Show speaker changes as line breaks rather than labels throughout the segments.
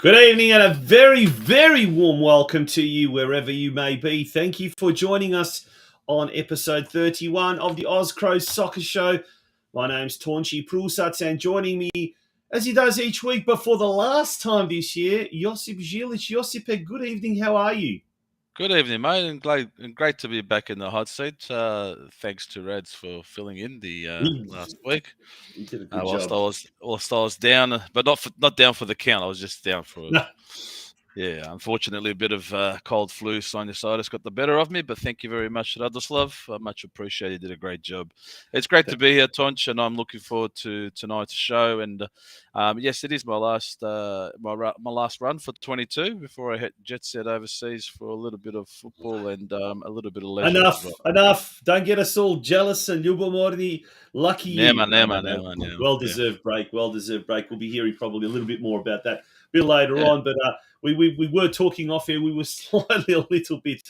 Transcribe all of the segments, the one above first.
Good evening and a very, very warm welcome to you wherever you may be. Thank you for joining us on episode 31 of the Oz Cro Soccer Show. My name's Tornchy Prusats, and joining me, as he does each week, but for the last time this year, Josip Zilic. Josip, good evening. How are you?
Good evening, mate, and great to be back in the hot seat. Thanks to Reds for filling in the last week.
You did a good
Whilst
job.
I was down, but not down for the count. I was just down for
No.
yeah. Unfortunately, a bit of cold flu, sinusitis got the better of me. But thank you very much, Radoslav. Much appreciated. You did a great job. It's great to be here, Tonch, and I'm looking forward to tonight's show. And yes, it is my last my last run for 22 before I hit jet set overseas for a little bit of football and a little bit of leisure.
Enough. Don't get us all jealous and Ljubomorni. Lucky you.
Never.
Well deserved break. We'll be hearing probably a little bit more about that a bit later on. But we were talking off here. We were slightly a little bit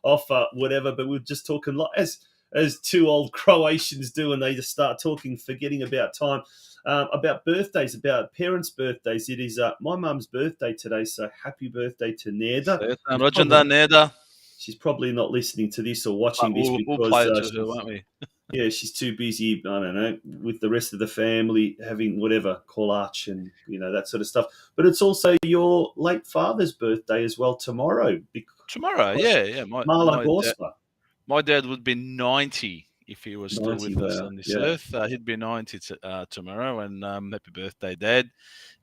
off whatever, but we were just talking as two old Croatians do, and they just start talking, forgetting about time. About birthdays, about parents' birthdays. It is my mum's birthday today, so happy birthday to Neda.
Neda.
She's probably not listening to this or watching this because
we'll play it to her, won't we?
Yeah, she's too busy, I don't know, with the rest of the family having whatever, collage and, that sort of stuff. But it's also your late father's birthday as well tomorrow.
Tomorrow, yeah. My dad would be 90 if he was still with us on this earth. He'd be 90 tomorrow, and happy birthday, Dad.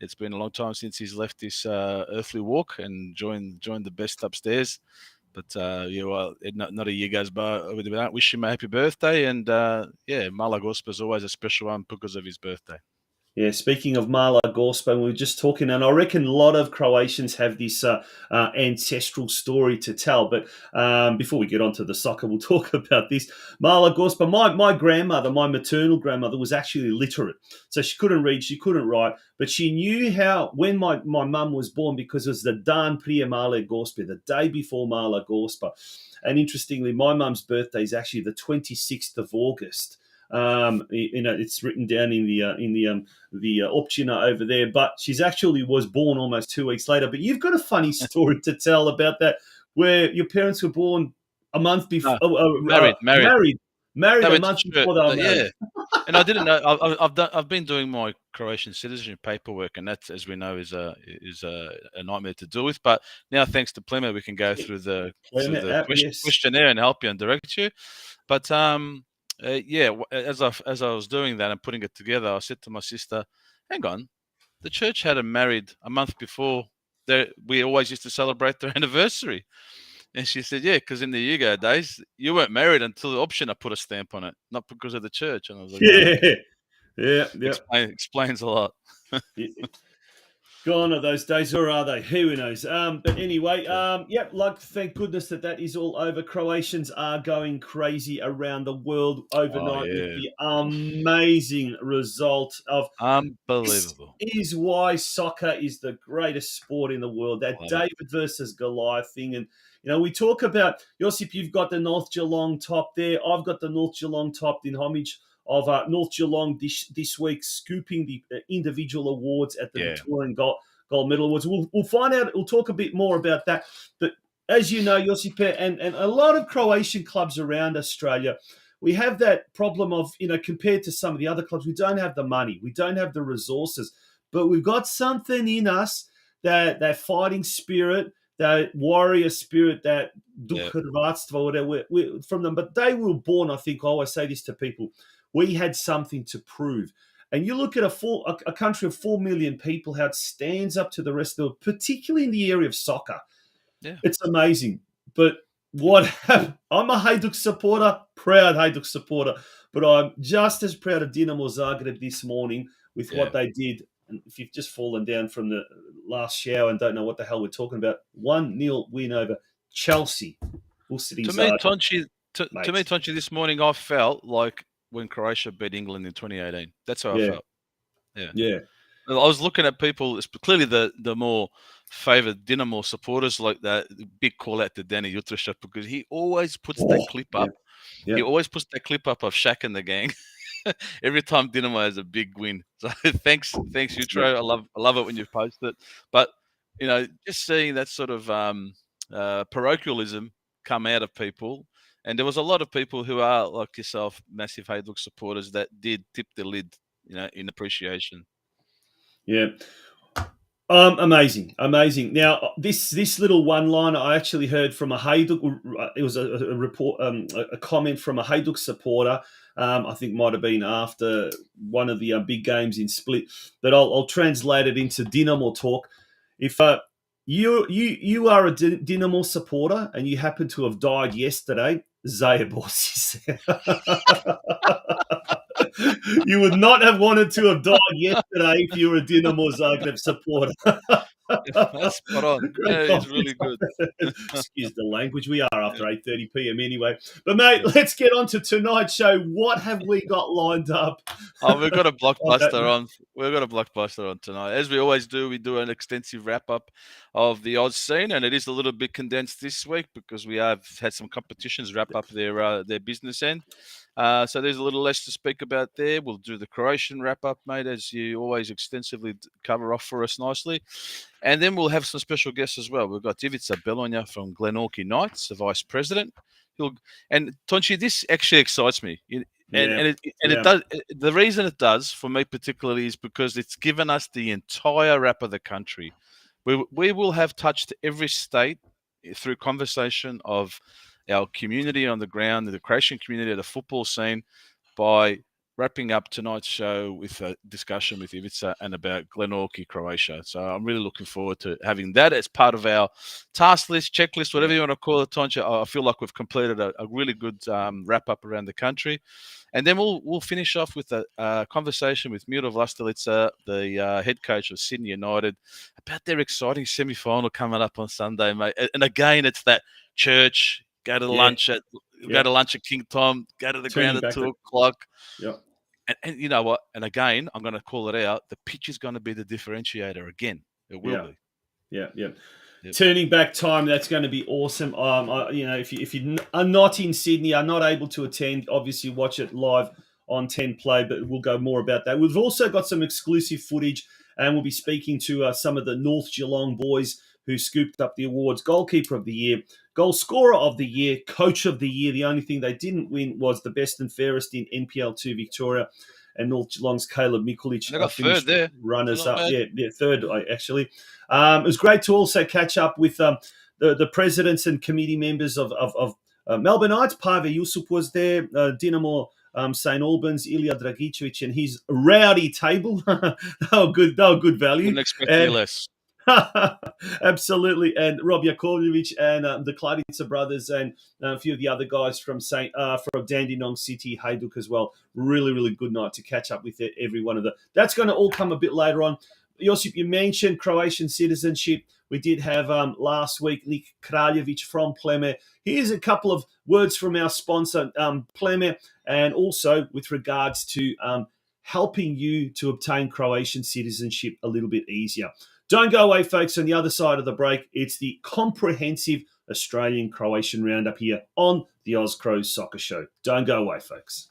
It's been a long time since he's left this earthly walk and joined the best upstairs. But not a year goes by without wish him a happy birthday. And Mala Gospa is always a special one because of his birthday.
Yeah, speaking of Mala Gospa, we were just talking, and I reckon a lot of Croatians have this ancestral story to tell. But before we get on to the soccer, we'll talk about this. Mala Gospa, my grandmother, my maternal grandmother, was actually literate. So she couldn't read, she couldn't write, but she knew how, when my mum was born, because it was the Dan prije Male Gospe, the day before Mala Gospa. And interestingly, my mum's birthday is actually the 26th of August. It's written down in the optina over there, but she's actually was born almost 2 weeks later. But you've got a funny story to tell about that, where your parents were born a month before, married a month before they were married.
Yeah. And I didn't know. I've been doing my Croatian citizenship paperwork, and that, as we know, is a nightmare to deal with. But now, thanks to Plema, we can go through the questionnaire and help you and direct you. But as I was doing that and putting it together, I said to my sister, "Hang on, the church had them married a month before. We always used to celebrate their anniversary." And she said, "Yeah, because in the Yugo days, you weren't married until the option put a stamp on it, not because of the church." And I was like,
"Yeah,
explains a lot."
Gone are those days, or are they? Who knows? But anyway, thank goodness that is all over. Croatians are going crazy around the world overnight with the amazing result of
unbelievable.
This is why soccer is the greatest sport in the world. That David versus Goliath thing, and we talk about Josip. You've got the North Geelong top there. I've got the North Geelong top in homage of North Geelong this week, scooping the individual awards at the Victorian Gold Medal Awards. We'll find out. We'll talk a bit more about that. But as you know, Josip, and a lot of Croatian clubs around Australia, we have that problem of, compared to some of the other clubs, we don't have the money, we don't have the resources, but we've got something in us, that fighting spirit, that warrior spirit, that Hrvatstvo, whatever, from them. But they were born, I think, I always say this to people, we had something to prove. And you look at a country of 4 million people, how it stands up to the rest of the world, particularly in the area of soccer.
Yeah.
It's amazing. But what happened? I'm a Hajduk supporter, proud Hajduk supporter, but I'm just as proud of Dinamo Zagreb this morning with what they did. And if you've just fallen down from the last shower and don't know what the hell we're talking about, 1-0 win over Chelsea.
To me, Tonchi, this morning I felt like when Croatia beat England in 2018. That's how I felt. Yeah. I was looking at people, clearly the more favoured Dinamo supporters, like that. Big call out to Danny Jutrisha, because he always puts that clip up. Yeah. He always puts that clip up of Shaq and the gang every time Dinamo has a big win. So thanks, Jutro. I love it when you post it. But just seeing that sort of parochialism come out of people. And there was a lot of people who are, like yourself, massive Hajduk supporters that did tip the lid, in appreciation.
Yeah. Amazing. Now, this little one line I actually heard from a Hajduk. It was a report, a comment from a Hajduk supporter. I think might have been after one of the big games in Split. But I'll translate it into Dinamo talk. If you are a Dinamo supporter and you happen to have died yesterday, Zajeborci. You would not have wanted to have died yesterday if you were a Dinamo Zagreb supporter.
That's spot on. Yeah, it's really good.
Excuse the language. We are after 8:30 p.m. anyway. But, mate, let's get on to tonight's show. What have we got lined up?
Oh, we've got a blockbuster on. We've got a blockbuster on tonight. As we always do, we do an extensive wrap-up of the Oz scene, and it is a little bit condensed this week because we have had some competitions wrap up their business end. So there's a little less to speak about there. We'll do the Croatian wrap-up, mate, as you always extensively cover off for us nicely. And then we'll have some special guests as well. We've got Ivica BOLONJA from Glenorchy Knights, the vice president. And Tonchi, this actually excites me. It does. The reason it does for me particularly is because it's given us the entire wrap of the country. We will have touched every state through conversation of our community on the ground, the Croatian community, the football scene, by wrapping up tonight's show with a discussion with Ivica and about Glenorchy, Croatia. So I'm really looking forward to having that as part of our task list, checklist, whatever you want to call it, Tonja. I feel like we've completed a really good wrap up around the country. And then we'll finish off with a conversation with MIRO VLASTELICA, the head coach of Sydney United, about their exciting semi-final coming up on Sunday, mate. And again, it's that church, go to lunch at King Tom, go to the ground at 2:00.
Yeah.
And you know what? And again, I'm going to call it out. The pitch is going to be the differentiator again. It will be.
Yeah. Yep. Turning back time, that's going to be awesome. If you are not in Sydney, are not able to attend, obviously watch it live on 10 Play, but we'll go more about that. We've also got some exclusive footage, and we'll be speaking to some of the North Geelong boys who scooped up the awards: Goalkeeper of the Year, Goal Scorer of the Year, Coach of the Year. The only thing they didn't win was the Best and Fairest in NPL2 Victoria, and North Geelong's Caleb Mikulic
they got third there.
Runners up. Yeah, third actually. It was great to also catch up with the presidents and committee members of Melbourneites. Pavel Yusuf was there. Dinamo St. Albans, Ilya Dragicevic and his rowdy table. They were good value.
Wouldn't expect any less.
Absolutely, and Rob Jakovljevic and the Kladica brothers and a few of the other guys from Dandenong City, Hajduk as well. Really, really good night to catch up with every one of them. That's going to all come a bit later on. Josip, you mentioned Croatian citizenship. We did have last week Nik Kraljevic from Pleme. Here's a couple of words from our sponsor, Pleme, and also with regards to helping you to obtain Croatian citizenship a little bit easier. Don't go away, folks. On the other side of the break, it's the comprehensive Australian Croatian roundup here on the Oz Cro Soccer Show. Don't go away, folks.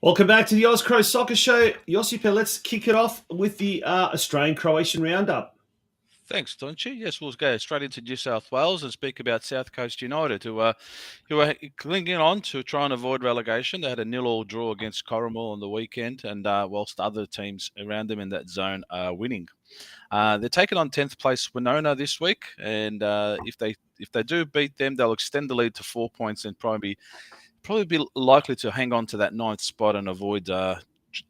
Welcome back to the Oz Cro Soccer Show. Josipa, let's kick it off with the Australian Croatian roundup.
Thanks, Donchi. Yes, we'll go straight into New South Wales and speak about South Coast United, who are clinging on to try and avoid relegation. They had a 0-0 draw against Corrimal on the weekend, and whilst other teams around them in that zone are winning. They're taking on 10th place Winona this week, and if they do beat them, they'll extend the lead to 4 points and probably be likely to hang on to that 9th spot and avoid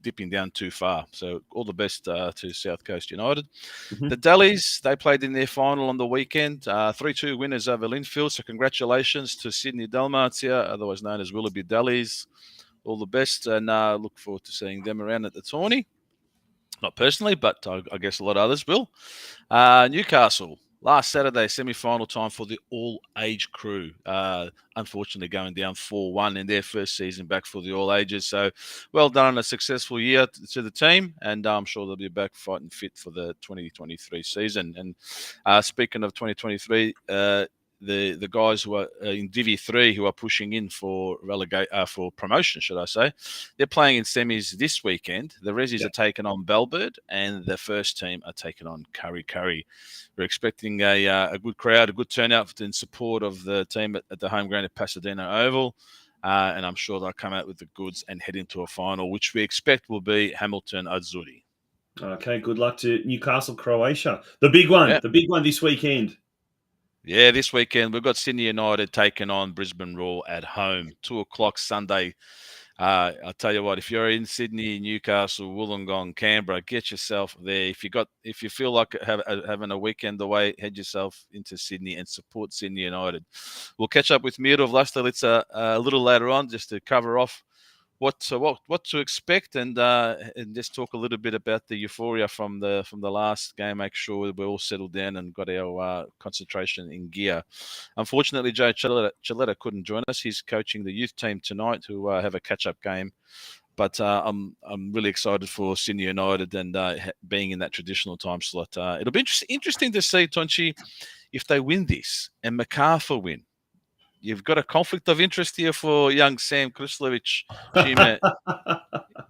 dipping down too far. So all the best to South Coast United. The Dallies, they played in their final on the weekend, 3-2 winners over Linfield. So congratulations to Sydney Dalmatia, otherwise known as Willoughby Dallies. All the best, and look forward to seeing them around at the tourney. Not personally, but I guess a lot of others will. Newcastle, last Saturday, semi-final time for the all-age crew. Unfortunately, going down 4-1 in their first season back for the all-ages. So, well done on a successful year to the team, and I'm sure they'll be back fighting fit for the 2023 season. And speaking of 2023, the guys who are in Divi 3 who are pushing in for for promotion, should I say, they're playing in semis this weekend. The Resis are taking on Belbird, and the first team are taking on Curry Curry. We're expecting a good crowd, a good turnout in support of the team at the home ground at Pasadena Oval, and I'm sure they'll come out with the goods and head into a final, which we expect will be Hamilton Azzurri.
Okay, good luck to Newcastle, Croatia. The big one this weekend.
Yeah, this weekend we've got Sydney United taking on Brisbane Roar at home, 2:00 Sunday. I'll tell you what, if you're in Sydney, Newcastle, Wollongong, Canberra, get yourself there. If you feel like having a weekend away, head yourself into Sydney and support Sydney United. We'll catch up with MIRO VLASTELICA a little later on just to cover off what to expect and just talk a little bit about the euphoria from the last game. Make sure we're all settled down and got our concentration in gear. Unfortunately, Joe Chaletta couldn't join us. He's coaching the youth team tonight, who have a catch-up game. But I'm really excited for Sydney United and being in that traditional time slot. It'll be interesting to see, Tonchi, if they win this and MacArthur win. You've got a conflict of interest here for young Sam Kruslovic, Shima.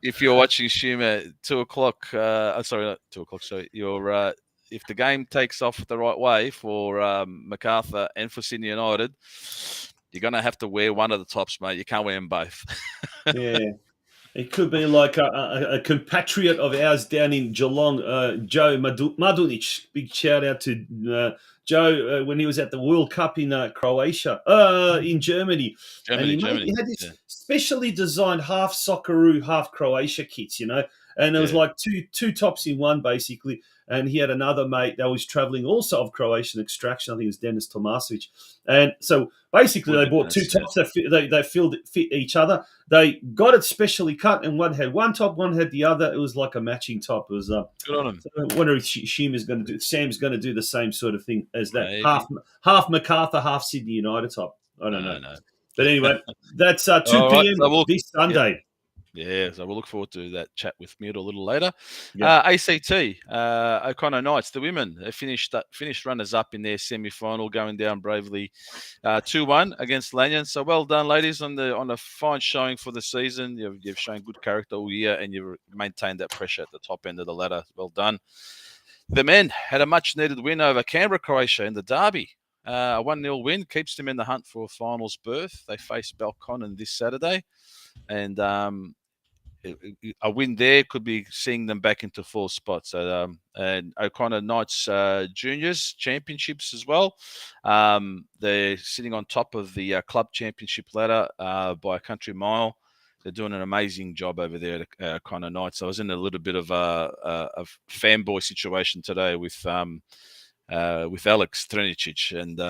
If you're watching Shima, 2:00. Sorry, not 2:00. So you're if the game takes off the right way for MacArthur and for Sydney United, you're going to have to wear one of the tops, mate. You can't wear them both.
Yeah. It could be like a compatriot of ours down in Geelong, Joe Madunic. Big shout out to Joe when he was at the World Cup in Croatia, in Germany. He had this specially designed half Socceroo, half Croatia kits, and it was like two tops in one, basically. And he had another mate that was traveling also of Croatian extraction. I think it was Dennis Tomasovic. And so basically they bought two tops that fit each other. They got it specially cut, and one had one top, one had the other. It was like a matching top. It was
good on him.
So I wonder if Sam's going to do the same sort of thing as that. Maybe. Half MacArthur, half Sydney United top. I don't know. No. But anyway, that's 2 p.m. this Sunday.
Yeah, so we'll look forward to that chat with Mirt a little later. ACT, O'Connor Knights, the women, they finished runners-up in their semi-final, going down bravely 2-1 against Lanyon. So well done, ladies, on a fine showing for the season. You've shown good character all year, and you've maintained that pressure at the top end of the ladder. Well done. The men had a much-needed win over Canberra, Croatia in the derby. A 1-0 win keeps them in the hunt for a finals berth. They face Belconnen this Saturday, and a win there could be seeing them back into full spot. So and O'Connor Knights Juniors Championships as well. They're sitting on top of the club championship ladder by a country mile. They're doing an amazing job over there at O'Connor Knights. I was in a little bit of a fanboy situation today with Alex Trenicic and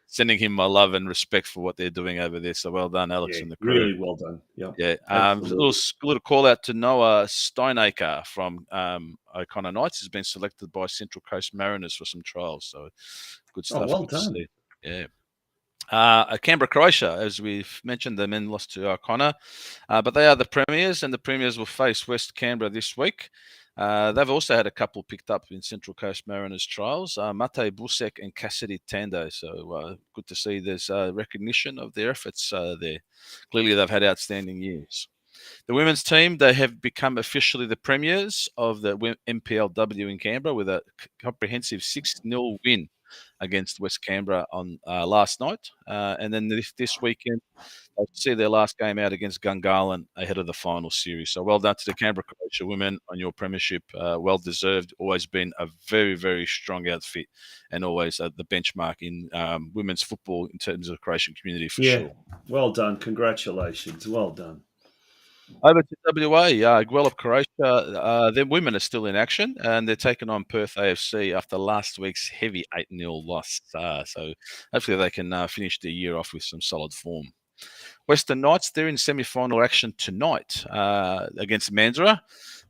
sending him my love and respect for what they're doing over there. So well done, Alex, and the crew.
Really well done.
Yeah. A little call out to Noah Steinacre from O'Connor Knights. Has been selected by Central Coast Mariners for some trials. So good stuff.
Well done.
Yeah. Canberra, Croatia, as we've mentioned, the men lost to O'Connor, but they are the premiers, and the premiers will face West Canberra this week. They've also had a couple picked up in Central Coast Mariners trials, Mate Busek and Cassidy Tando. So good to see there's recognition of their efforts there. Clearly, they've had outstanding years. The women's team, they have become officially the premiers of the MPLW in Canberra with a comprehensive 6-0 win against West Canberra on last night. And then this weekend, they'll see their last game out against Gungahlin ahead of the final series. So well done to the Canberra Croatia women on your premiership. Well deserved. Always been a very, very strong outfit and always the benchmark in women's football in terms of the Croatian community for sure.
Well done. Congratulations. Well done.
Over to WA, Guelph, Croatia. Their women are still in action, and they're taking on Perth AFC after last week's heavy 8-0 loss. So hopefully they can finish the year off with some solid form. Western Knights, they're in semi-final action tonight against Mandurah.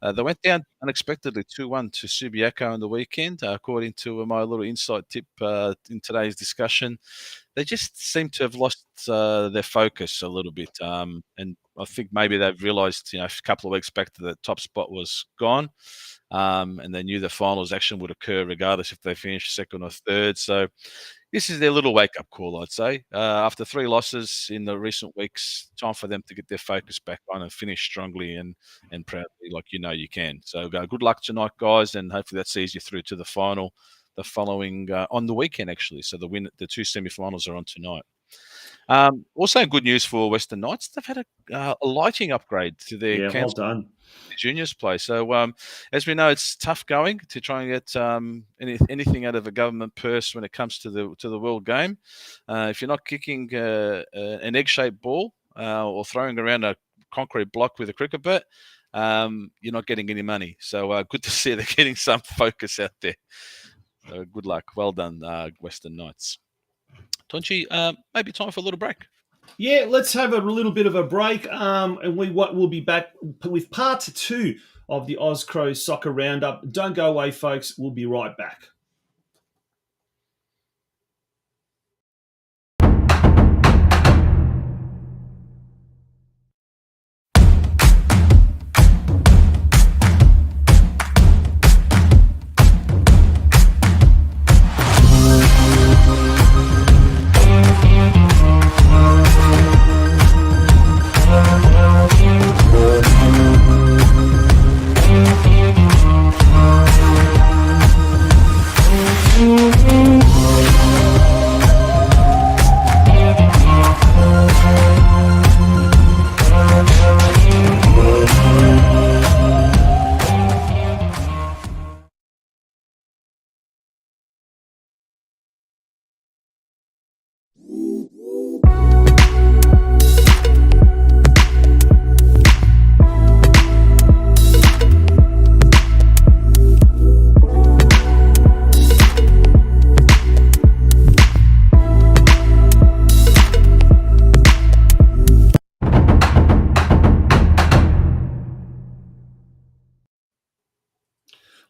They went down unexpectedly 2-1 to Subiaco on the weekend, according to my little insight tip in today's discussion. They just seem to have lost their focus a little bit, and I think maybe they've realised, a couple of weeks back that the top spot was gone, and they knew the finals action would occur regardless if they finished second or third. So this is their little wake-up call, I'd say. After 3 losses in the recent weeks, time for them to get their focus back on and finish strongly and proudly, like you can. So good luck tonight, guys, and hopefully that sees you through to the final the following on the weekend, actually. So the 2 semi-finals are on tonight. Also, good news for Western Knights. They've had a lighting upgrade to their juniors play. So, as we know, it's tough going to try and get anything out of a government purse when it comes to the world game. If you're not kicking an egg-shaped ball or throwing around a concrete block with a cricket bat, you're not getting any money. So, good to see they're getting some focus out there. So good luck. Well done, Western Knights. Tonchi, maybe time for a little break.
Yeah, let's have a little bit of a break, and we'll be back with part 2 of the Oz Cro Soccer Roundup. Don't go away, folks. We'll be right back.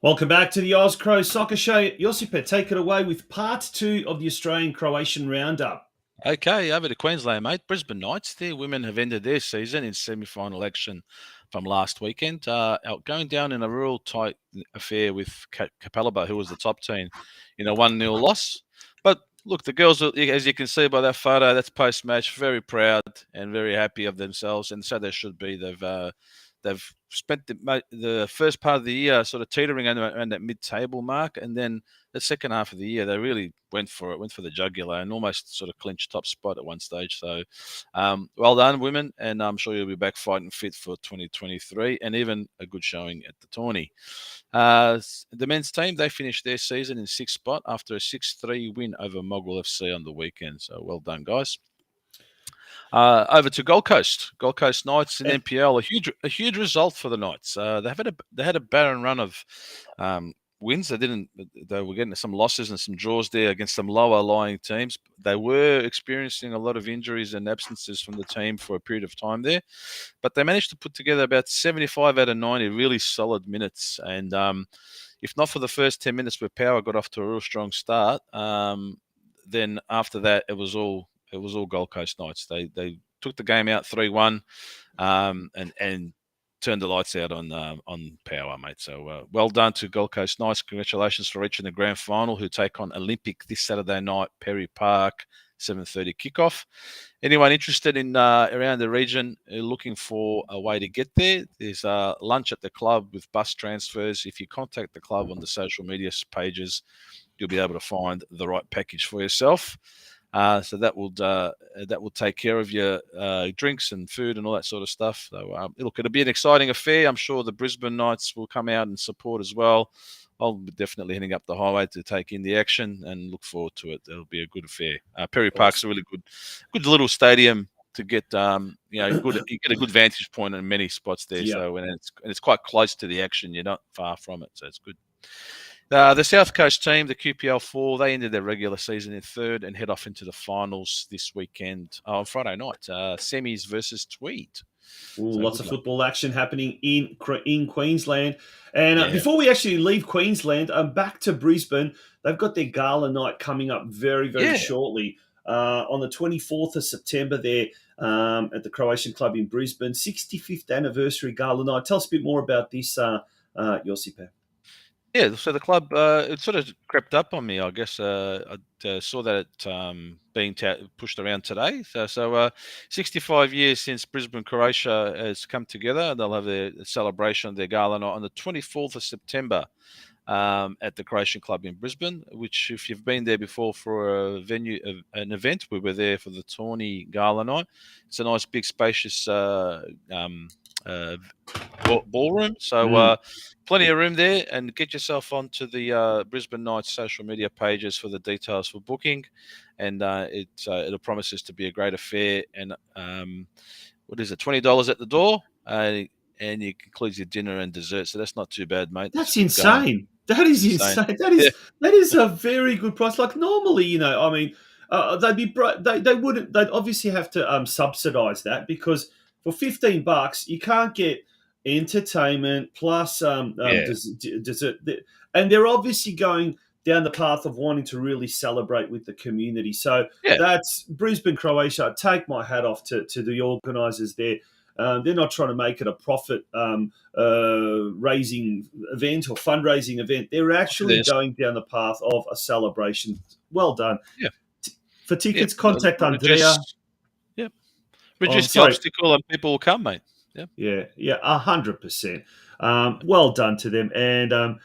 Welcome back to the Oz Cro Soccer Show. Josipa, take it away with part 2 of the Australian Croatian Roundup.
Okay, over to Queensland, mate. Brisbane Knights, their women have ended their season in semi-final action from last weekend, going down in a real tight affair with Capalaba, who was the top team, in a 1-0 loss. But look, the girls, as you can see by that photo, that's post-match, very proud and very happy of themselves, and so they should be. They've spent the first part of the year sort of teetering around that mid-table mark, and then the second half of the year they really went for the jugular and almost sort of clinched top spot at one stage. So, well done, women, and I'm sure you'll be back fighting fit for 2023 and even a good showing at the tourney. The men's team, they finished their season in 6th spot after a 6-3 win over Mogwell FC on the weekend. So well done, guys. Over to Gold Coast Knights in NPL, a huge result for the Knights. They had a barren run of wins. They were getting some losses and some draws there against some lower lying teams. They were experiencing a lot of injuries and absences from the team for a period of time there, but they managed to put together about 75 out of 90 really solid minutes. And if not for the first 10 minutes where Power got off to a real strong start, then after that it was all Gold Coast Knights. They took the game out 3-1 and turned the lights out on Power, mate. So well done to Gold Coast Knights. Congratulations for reaching the grand final, who take on Olympic this Saturday night, Perry Park, 7:30 kickoff. Anyone interested in around the region looking for a way to get there, there's lunch at the club with bus transfers. If you contact the club on the social media pages, you'll be able to find the right package for yourself. So that will take care of your drinks and food and all that sort of stuff. So look, it'll be an exciting affair. I'm sure the Brisbane Knights will come out and support as well. I'll be definitely heading up the highway to take in the action and look forward to it. It'll be a good affair. Perry Park's a really good little stadium to get. You get a good vantage point in many spots there. Yeah. So and it's quite close to the action. You're not far from it, so it's good. The South Coast team, the QPL4, they ended their regular season in third and head off into the finals this weekend on Friday night. Semis versus Tweed.
Ooh, so lots of football action happening in Queensland. And before we actually leave Queensland, back to Brisbane. They've got their gala night coming up very, very shortly. On the 24th of September there at the Croatian Club in Brisbane. 65th anniversary gala night. Tell us a bit more about this, Josipa.
Yeah, so the club, it sort of crept up on me, I guess. I saw that it being pushed around today. So 65 years since Brisbane, Croatia has come together. They'll have their celebration, their gala night on the 24th of September at the Croatian Club in Brisbane, which if you've been there before for an event, we were there for the Tawny Gala night. It's a nice, big, spacious ballroom. So plenty of room there, and get yourself onto the Brisbane Knights social media pages for the details for booking. And it promises to be a great affair. And what is it, $20 at the door? And it includes your dinner and dessert. So that's not too bad, mate.
That's insane. That is insane. That is a very good price. Like normally, I mean, they'd obviously have to subsidise that, because for $15 you can't get entertainment plus dessert, and they're obviously going down the path of wanting to really celebrate with the community. So that's Brisbane, Croatia. I take my hat off to the organisers there. They're not trying to make it a profit raising event or fundraising event. They're actually going down the path of a celebration. Well done. Yeah. For tickets, contact Andrea.
Reduce the obstacle and people will come, mate.
Yeah, 100%. Well done to them. And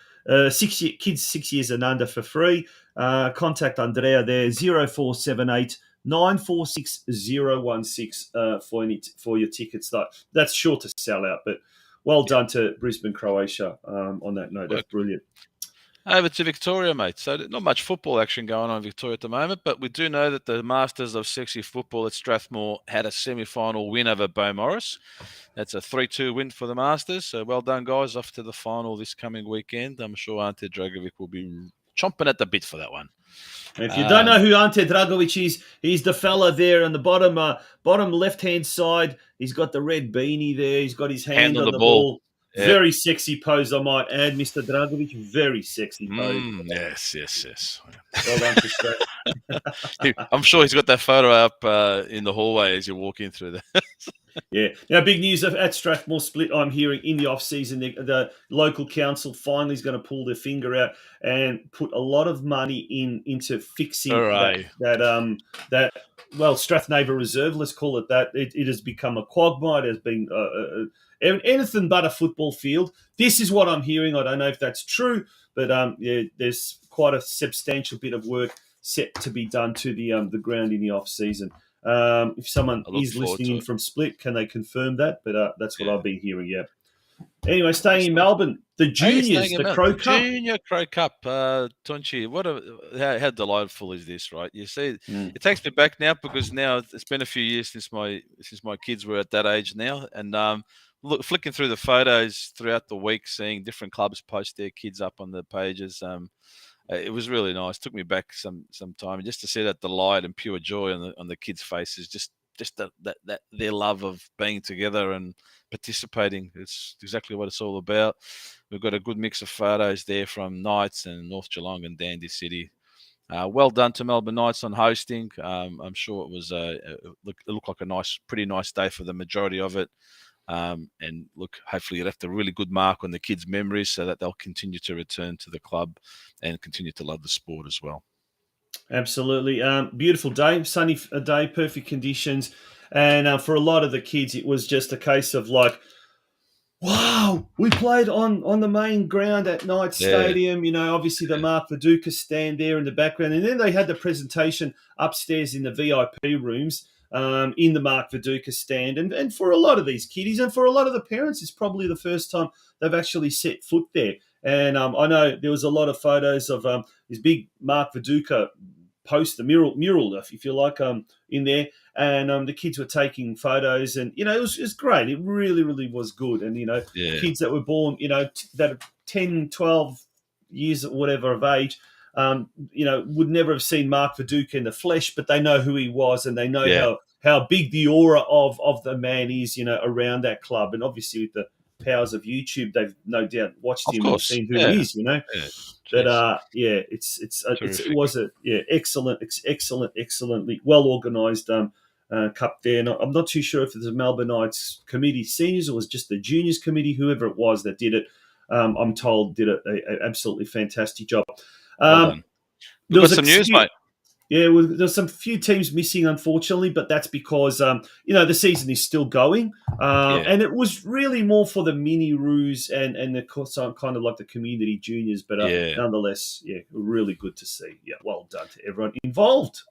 kids 6 years and under for free. Contact Andrea there, 0478 946 016 for your tickets. That's sure to sell out, but well done to Brisbane, Croatia on that note. That's brilliant.
Over to Victoria, mate. So not much football action going on in Victoria at the moment, but we do know that the Masters of Sexy Football at Strathmore had a semi-final win over Beaumaris. That's a 3-2 win for the Masters. So well done, guys. Off to the final this coming weekend. I'm sure Ante Dragovic will be chomping at the bit for that one.
If you don't know who Ante Dragovic is, he's the fella there on the bottom left-hand side. He's got the red beanie there. He's got his hand on the ball. Yep. Very sexy pose, I might add, Mr. Dragovic. Very sexy pose.
Yes.
Well done to Strat.
I'm sure he's got that photo up in the hallway as you're walking through there.
Yeah. Now, big news at Strathmore Split, I'm hearing in the off-season, the local council finally is going to pull their finger out and put a lot of money into fixing that Strathnava Reserve, let's call it that. It has become a quagmire. It has been anything but a football field. This is what I'm hearing. I don't know if that's true, but there's quite a substantial bit of work set to be done to the ground in the off-season. If someone is listening in from Split, can they confirm that? But that's what I've been hearing, yeah. Anyway, staying in Melbourne, the juniors, the Crow Cup.
Junior Crow Cup, Tonchi, how delightful is this, right? You see, it takes me back now, because now it's been a few years since my kids were at that age now, and flicking through the photos throughout the week, seeing different clubs post their kids up on the pages. It was really nice. Took me back some time, just to see that delight and pure joy on the kids' faces. Just that their love of being together and participating. It's exactly what it's all about. We've got a good mix of photos there from Knights and North Geelong and Dandy City. Well done to Melbourne Knights on hosting. I'm sure it was it looked like a pretty nice day for the majority of it. And look, hopefully it left a really good mark on the kids' memories, so that they'll continue to return to the club and continue to love the sport as well.
Absolutely. Beautiful day, sunny day, perfect conditions. And for a lot of the kids, it was just a case of like, wow, we played on the main ground at Knight
Yeah,
Stadium. Obviously the
yeah.
Mark Viduka stand there in the background. And then they had the presentation upstairs in the VIP rooms in the Mark Viduka stand. And for a lot of these kiddies and for a lot of the parents, it's probably the first time they've actually set foot there. And I know there was a lot of photos of this big Mark Viduka poster, mural, if you like, in there. And the kids were taking photos, and it was great. It really, really was good. And
Yeah.
kids that were born, that are 10, 12 years or whatever of age, would never have seen Mark Viduka in the flesh, but they know who he was, and they know
Yeah.
how big the aura of the man is, around that club. And obviously with the powers of YouTube, they've no doubt watched
Of
him and
course.
seen who
Yeah.
he is,
Yeah.
But
Jeez.
it was a excellently well organised cup there. And I'm not too sure if it was a Melbourneites committee seniors or was just the juniors committee, whoever it was that did it. I'm told did an absolutely fantastic job.
Well done. We've got some news, mate.
Yeah, well, there's some few teams missing, unfortunately, but that's because the season is still going, and it was really more for the mini roos and the kind of like the community juniors. But nonetheless, really good to see. Yeah, well done to everyone involved.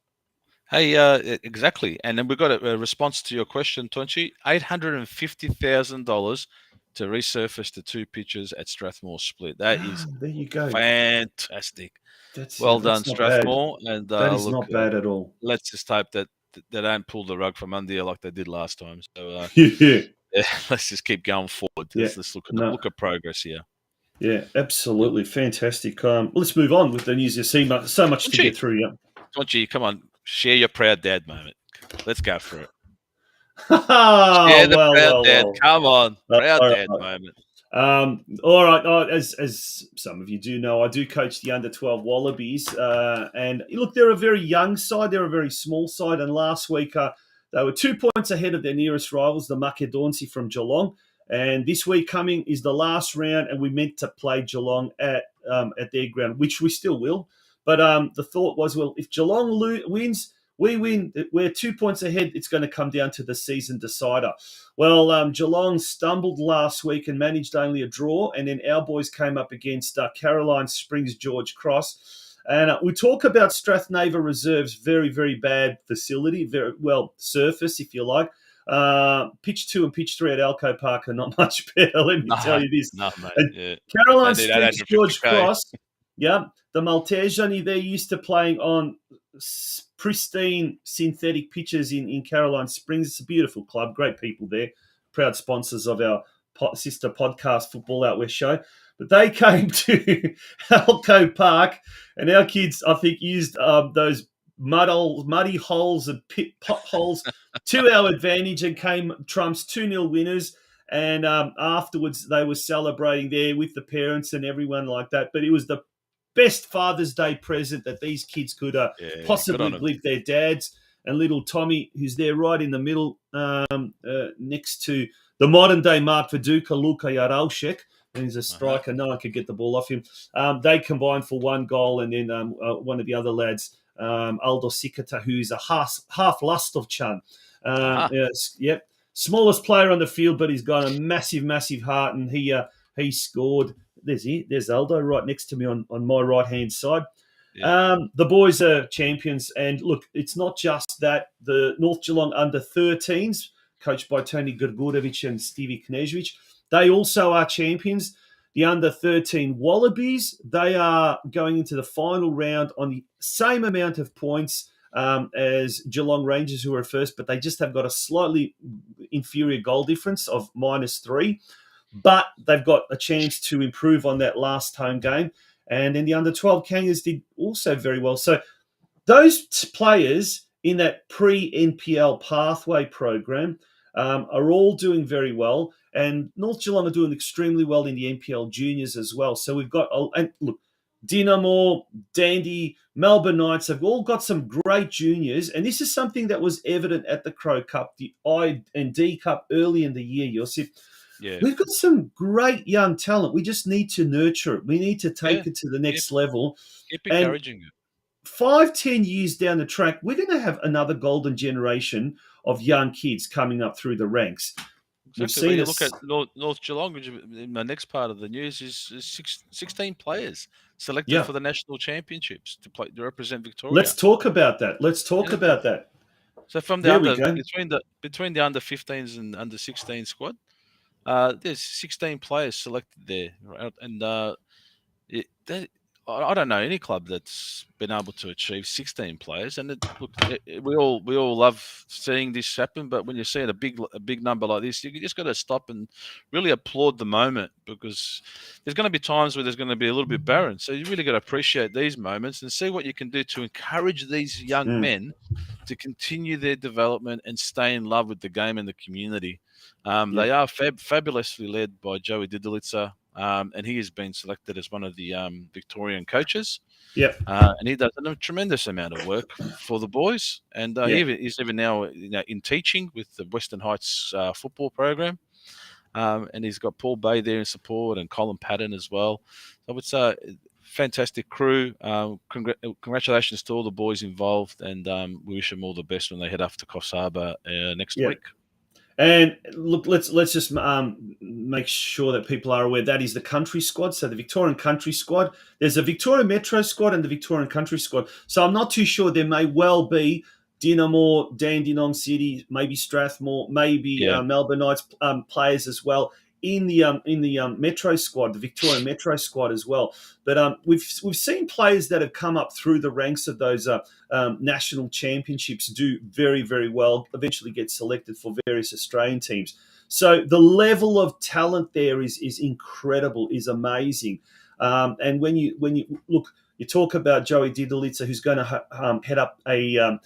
Hey, exactly. And then we've got a response to your question, Tonchi. $850,000 to resurface the 2 pitches at Strathmore Split. That is
there you go.
Fantastic.
That's
done, Strathmore.
Bad.
And
that is not bad at all.
Let's just hope that they don't pull the rug from under you like they did last time. So let's just keep going forward. Let's look at progress here.
Yeah, absolutely fantastic. Let's move on with the news. You see, so much to get through. Yeah,
Tonchi, come on, share your proud dad moment. Let's go for it.
Share
the proud dad. Come on, proud dad moment.
All right. As some of you do know, I do coach the under-12 Wallabies, and look, they're a very young side. They're a very small side, and last week they were 2 points ahead of their nearest rivals, the Makedonci from Geelong. And this week coming is the last round, and we meant to play Geelong at their ground, which we still will. But the thought was, well, if Geelong wins, we win. We're 2 points ahead. It's going to come down to the season decider. Well, Geelong stumbled last week and managed only a draw, and then our boys came up against Caroline Springs George Cross. And we talk about Strathnaver Reserve's very, very bad facility, very well surface, if you like. Pitch 2 and pitch 3 at Alco Park are not much better. Let me tell you this.
No, mate.
And Caroline Springs George Cross, the Maltesian, they're used to playing on pristine synthetic pitches in Caroline Springs. It's a beautiful club, great people there, proud sponsors of our sister podcast, Football Out West show. But they came to Alco Park, and our kids, I think, used those muddy holes and potholes to our advantage and came trumps 2-0 winners. And afterwards, they were celebrating there with the parents and everyone like that. But it was the best Father's Day present that these kids could possibly give their dads. And little Tommy, who's there right in the middle, next to the modern-day Mark Viduka, Luka Jaraušek, and he's a striker. No one could get the ball off him. They combined for 1 goal, and then one of the other lads, Aldo Sikata, who's a half Lastovčan. Smallest player on the field, but he's got a massive, massive heart, and he scored. There's Aldo right next to me on my right-hand side. Yeah. The boys are champions, and look, it's not just that. The North Geelong under-13s, coached by Tony Grgurevic and Stevie Knežević, they also are champions. The under-13 Wallabies, they are going into the final round on the same amount of points as Geelong Rangers, who are first, but they just have got a slightly inferior goal difference of -3. But they've got a chance to improve on that last home game. And then the under-12 Kangas did also very well. So those players in that pre-NPL pathway program are all doing very well. And North Geelong are doing extremely well in the NPL juniors as well. So we've got, and look, Dinamo, Dandy, Melbourne Knights have all got some great juniors. And this is something that was evident at the Crow Cup, the I and D Cup early in the year, Josip. Yeah. We've got some great young talent. We just need to nurture it. We need to take it to the next level.
Keep encouraging it.
5-10 years down the track, we're going to have another golden generation of young kids coming up through the ranks.
Exactly. When you look at North Geelong, which in the next part of the news is 16 players selected for the national championships to represent Victoria.
Let's talk about that.
So from the between the under 15s and under 16 squad, there's 16 players selected there, right? And I don't know any club that's been able to achieve 16 players. And we all love seeing this happen, but when you see a big number like this, you just got to stop and really applaud the moment, because there's going to be times where there's going to be a little bit barren. So you really got to appreciate these moments and see what you can do to encourage these young men to continue their development and stay in love with the game and the community. They are fabulously led by Joey Didelica. And he has been selected as one of the Victorian coaches. And he does a tremendous amount of work for the boys. And he's even now in teaching with the Western Heights football program. And he's got Paul Bay there in support and Colin Patton as well. So it's a fantastic crew. Congratulations to all the boys involved. And we wish them all the best when they head off to Coffs Harbour next week.
And look, let's just make sure that people are aware that is the country squad. So the Victorian country squad. There's a Victoria Metro squad and the Victorian country squad. So I'm not too sure. There may well be Dinamo, Dandenong City, maybe Strathmore, maybe Melbourne Knights players as well in the Metro squad, the Victorian Metro squad as well. But we've seen players that have come up through the ranks of those national championships do very, very well, eventually get selected for various Australian teams. So the level of talent there is incredible, is amazing. And when you look, you talk about Joey Didelica, who's going to head up a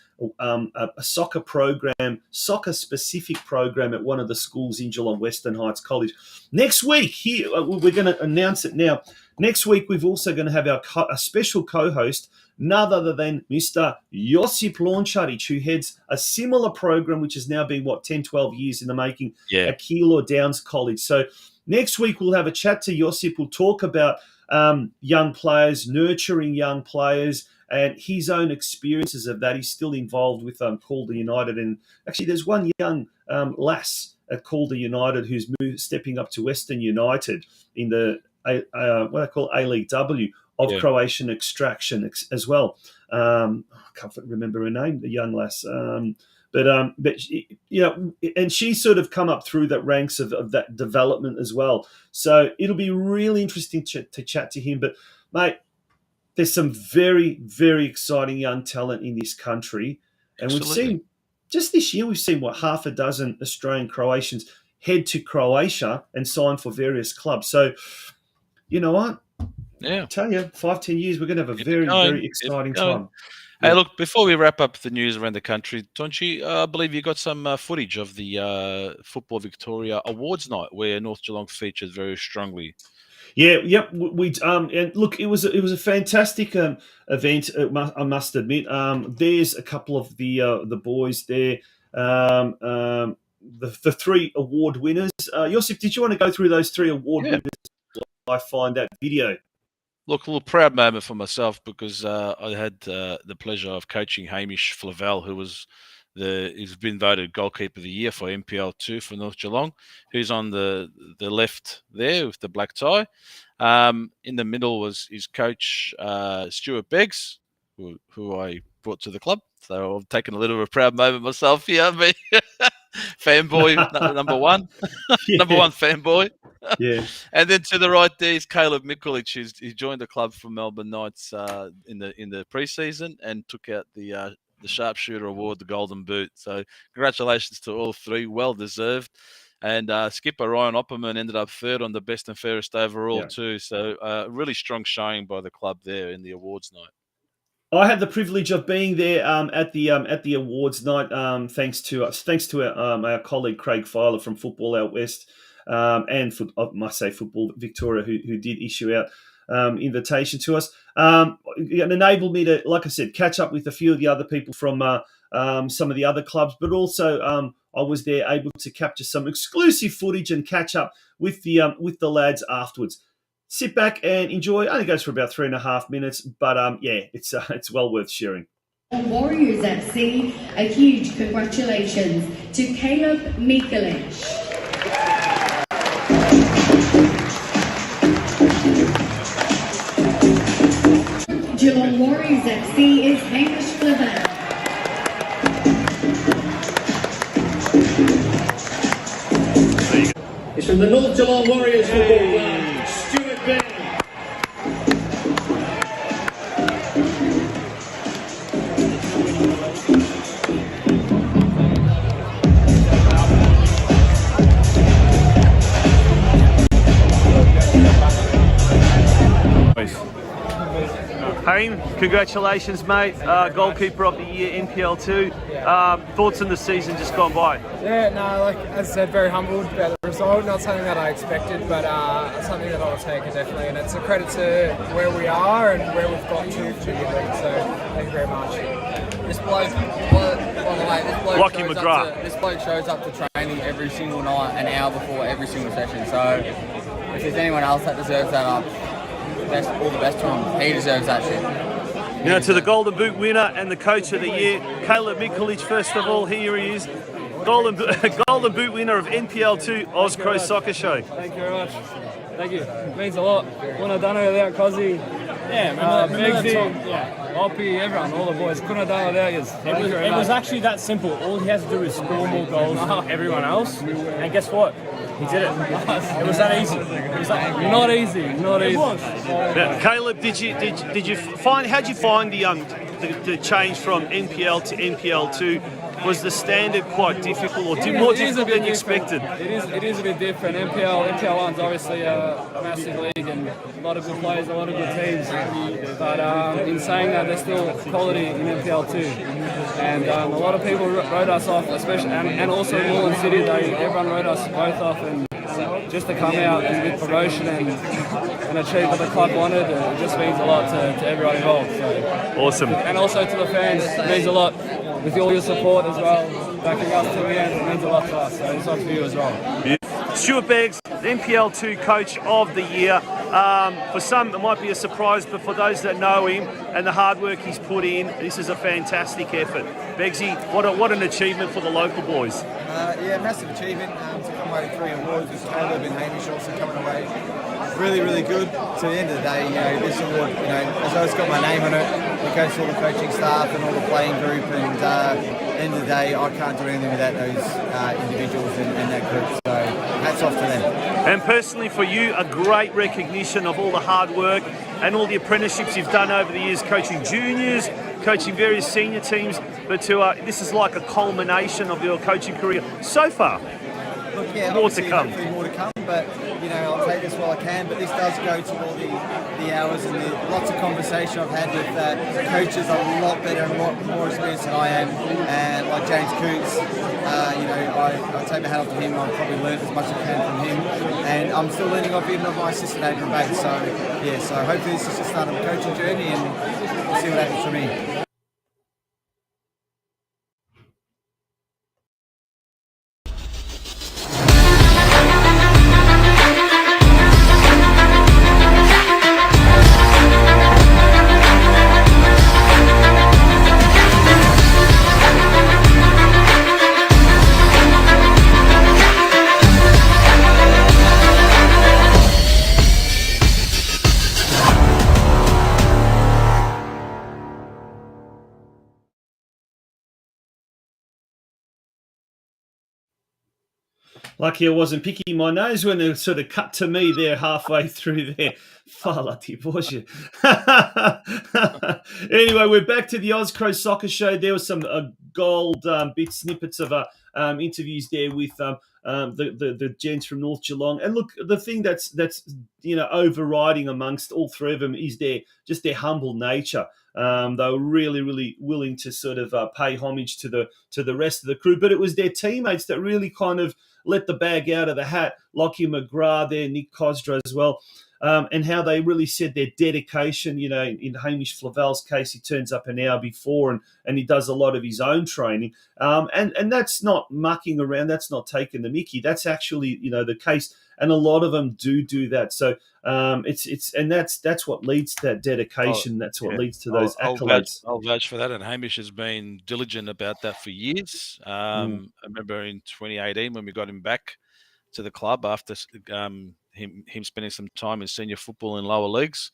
soccer program, soccer-specific program at one of the schools in Geelong, Western Heights College. Next week, here we're going to announce it now. Next week, we're also going to have a special co-host, none other than Mr. Josip Lončarić, who heads a similar program, which has now been, 10, 12 years in the making at Keilor Downs College. So next week, we'll have a chat to Josip. We'll talk about young players, nurturing young players, and his own experiences of that. He's still involved with Calder United. And actually, there's one young lass at Calder United who's stepping up to Western United in the what they call A-League W of Croatian extraction as well. I can't remember her name, the young lass. But and she's sort of come up through the ranks of that development as well. So it'll be really interesting to chat to him. But, mate, there's some very, very exciting young talent in this country. And we've seen, just this year, we've seen, half a dozen Australian Croatians head to Croatia and sign for various clubs. So, you know what? I tell you, 5-10 years, we're going to have a very, very exciting time.
Hey, look, before we wrap up the news around the country, Tonchi, I believe you got some footage of the Football Victoria Awards night where North Geelong featured very strongly.
We and look, it was a fantastic event. I must admit. There's a couple of the boys there. The three award winners. Josip, did you want to go through those three award winners? I find that video.
Look, a little proud moment for myself because I had the pleasure of coaching Hamish Flavel, he's been voted goalkeeper of the year for MPL 2 for North Geelong, who's on the left there with the black tie. In the middle was his coach, Stuart Beggs, who I brought to the club. So I've taken a little of a proud moment myself here. Fanboy number one. Number one fanboy. And then to the right there is Caleb Mikulic. He joined the club from Melbourne Knights in the pre-season and took out the Sharpshooter Award, the Golden Boot. So congratulations to all three, well deserved. And skipper Ryan Opperman ended up third on the best and fairest overall too. So really strong showing by the club there in the awards night.
I had the privilege of being there at the awards night. Thanks to our colleague Craig Filer from Football Out West, and I must say Football Victoria, who did issue out invitation to us. It enabled me to, like I said, catch up with a few of the other people from some of the other clubs, but also I was there able to capture some exclusive footage and catch up with the lads afterwards. sit back and enjoy. It only goes for about 3.5 minutes, but yeah, it's well worth sharing.
Warriors at sea, a huge congratulations to Caleb Mikulich. Geelong Warriors at sea is Hamish Clever.
It's from the North Geelong Warriors football club, Stuart Bennett.
Hayne, congratulations, mate. Goalkeeper of the year, NPL2. Thoughts on the season just gone by?
Yeah, no, like as I said, very humbled about the result. Not something that I expected, but something that I'll take definitely. And it's a credit to where we are and where we've got to for the league. So thank you very much.
This bloke, by the way, this bloke shows up to training every single night, an hour before every single session. So if there's anyone else that deserves that all the best to him. He deserves that shit.
You know, to the Golden Boot winner and the Coach of the Year, Caleb Mikulich, first of all, here he is. Golden Boot winner of NPL2, Oz Cro Soccer Show.
Thank you very much. Thank you. It means a lot. Couldn't have done it without Cozzy. Yeah, Begsy, Oppie, everyone, all the boys. Couldn't have done it without you.
It was actually that simple. All he has to do is score more goals than everyone else. And guess what? He did it. It was that easy. It was that
Not easy.
It was.
Now, Caleb, did you find? How'd you find the change from NPL to NPL2? Was the standard quite difficult, or more difficult than you expected?
It is a bit different. NPL1's obviously a massive league and a lot of good players, a lot of good teams. But in saying that, there's still quality in NPL2. And a lot of people wrote us off, especially, and also Northern City, everyone wrote us both off. And just to come out and get promotion and achieve what the club wanted, it just means a lot to everyone involved. So.
Awesome.
And also to the fans, it means a lot. With all your support as well, backing us to the end, it means a lot to us. So it's up to you as well.
Stuart Beggs, the NPL2 Coach of the Year. For some, it might be a surprise, but for those that know him and the hard work he's put in, this is a fantastic effort. Beggsy, what an achievement for the local boys.
Yeah, massive achievement to come away with 3 awards with Caleb and Hamish also coming away. Really, really good. So at the end of the day, this award, as though it's got my name on it, it goes to all the coaching staff and all the playing group, and at the end of the day, I can't do anything without those individuals and that group. So hats off to them.
And personally for you, a great recognition of all the hard work and all the apprenticeships you've done over the years, coaching juniors, coaching various senior teams, but this is like a culmination of your coaching career so far.
Look, yeah,
more to come.
More to come, but I'll take this while I can. But this does go to all the hours and lots of conversation I've had with coaches a lot better and a lot more experienced than I am, and like James Coots. I take my hat off to him. I've probably learned as much as I can from him, and I'm still learning off even of my assistant Adrian Bates. So yeah, so hopefully this is the start of a coaching journey, and we'll see what happens for me.
Lucky I wasn't picking my nose when it sort of cut to me there halfway through there. Fala ti Bože. Anyway, we're back to the Oz Cro Soccer Show. There was some gold bit snippets of interviews there with the gents from North Geelong. And look, the thing that's overriding amongst all three of them is their humble nature. They were really, really willing to sort of pay homage to the rest of the crew, but it was their teammates that really kind of let the bag out of the hat. Lockie McGrath there, Nick Cosdra as well. and how they really said their dedication. In Hamish Flavel's case, he turns up an hour before and he does a lot of his own training. And that's not mucking around. That's not taking the mickey. That's actually, the case. And a lot of them do that. So that's what leads to that dedication. That's what leads to those accolades.
I'll vouch for that. And Hamish has been diligent about that for years. I remember in 2018 when we got him back to the club after him spending some time in senior football in lower leagues.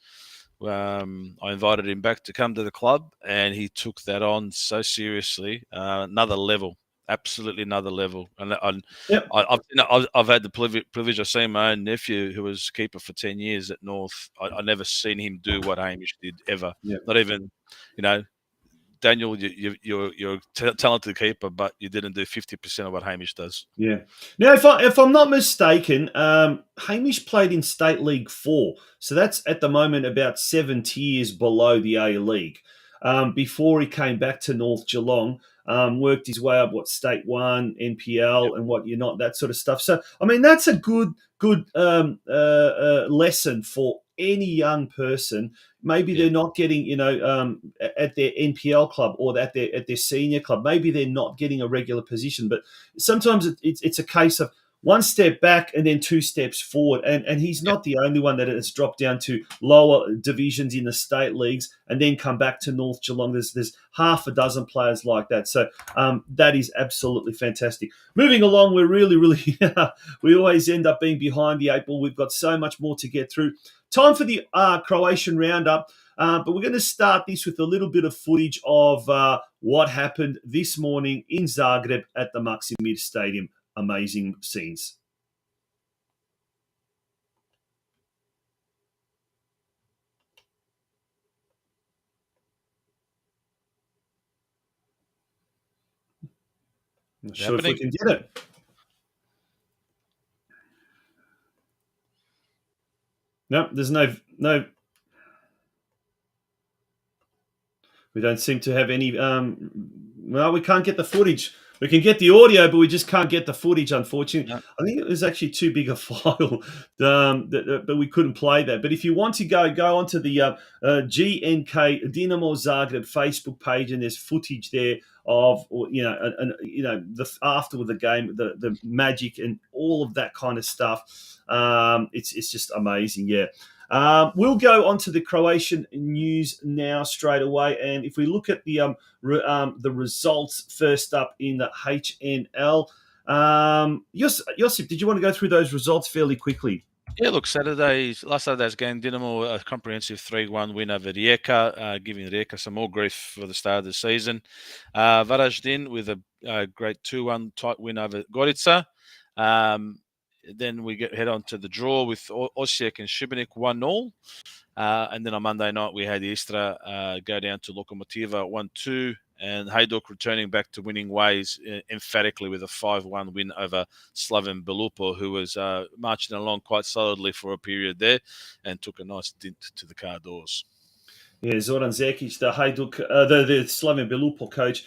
I invited him back to come to the club, and he took that on so seriously. Another level. Absolutely another level. And I've had the privilege of seeing my own nephew, who was keeper for 10 years at North. I never seen him do what Hamish did ever. Not even, Daniel, you're a talented keeper, but you didn't do 50% of what Hamish does.
Yeah. Now, if I'm not mistaken, Hamish played in State League 4. So that's at the moment about 7 tiers below the A League. Before he came back to North Geelong, worked his way up, State 1, NPL, and whatnot, that sort of stuff. So, I mean, that's a good lesson for any young person. Maybe they're not getting, at their NPL club or at their senior club. Maybe they're not getting a regular position. But sometimes it's a case of one step back and then 2 steps forward. And he's not the only one that has dropped down to lower divisions in the state leagues and then come back to North Geelong. There's half a dozen players like that. So that is absolutely fantastic. Moving along, we're really, we always end up being behind the 8 ball. We've got so much more to get through. Time for the Croatian roundup. But we're going to start this with a little bit of footage of what happened this morning in Zagreb at the Maksimir Stadium. Amazing scenes. I'm not sure if we can get it. No, there's no. We don't seem to have any. Well, we can't get the footage. We can get the audio, but we just can't get the footage, unfortunately. No. I think it was actually too big a file, but we couldn't play that. But if you want to go onto the GNK Dinamo Zagreb Facebook page, and there's footage there of after the game, the magic and all of that kind of stuff. It's just amazing, yeah. We'll go on to the Croatian news now straight away, and if we look at the results first up in the HNL, Josip, did you want to go through those results fairly quickly?
Yeah, look, last Saturday's game, Dinamo a comprehensive 3-1 win over Rijeka, giving Rijeka some more grief for the start of the season. Varaždin with a great 2-1 tight win over Gorica. Then we head on to the draw with Osijek and Šibenik 1-0. And then on Monday night, we had Istra go down to Lokomotiva 1-2. And Hajduk returning back to winning ways emphatically with a 5-1 win over Slaven Belupo, who was marching along quite solidly for a period there and took a nice dint to the car doors.
Yeah, Zoran Zekic, the Hajduk, the Slaven Belupo coach,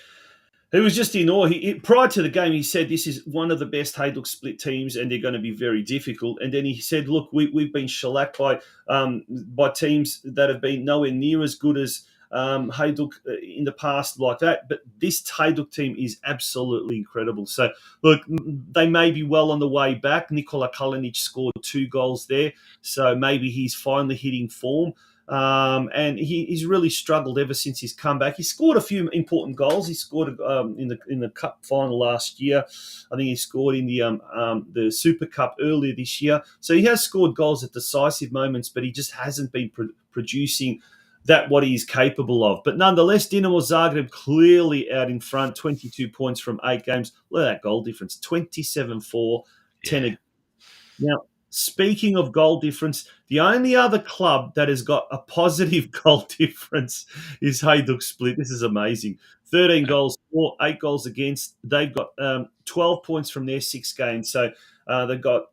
who was just in awe. Prior to the game, he said this is one of the best Hajduk split teams and they're going to be very difficult. And then he said, look, we've been shellacked by teams that have been nowhere near as good as Hajduk in the past like that. But this Hajduk team is absolutely incredible. So, look, they may be well on the way back. Nikola Kalinic scored 2 goals there. So maybe he's finally hitting form. And he's really struggled ever since he's come back. He scored a few important goals. He scored in the Cup final last year. I think he scored in the Super Cup earlier this year. So he has scored goals at decisive moments, but he just hasn't been producing what he's capable of. But nonetheless, Dinamo Zagreb clearly out in front, 22 points from 8 games. Look at that goal difference, 27-4, 10. Now, speaking of goal difference, the only other club that has got a positive goal difference is Hajduk Split. This is amazing. 13 goals for, 8 goals against. They've got 12 points from their 6 games. So they've got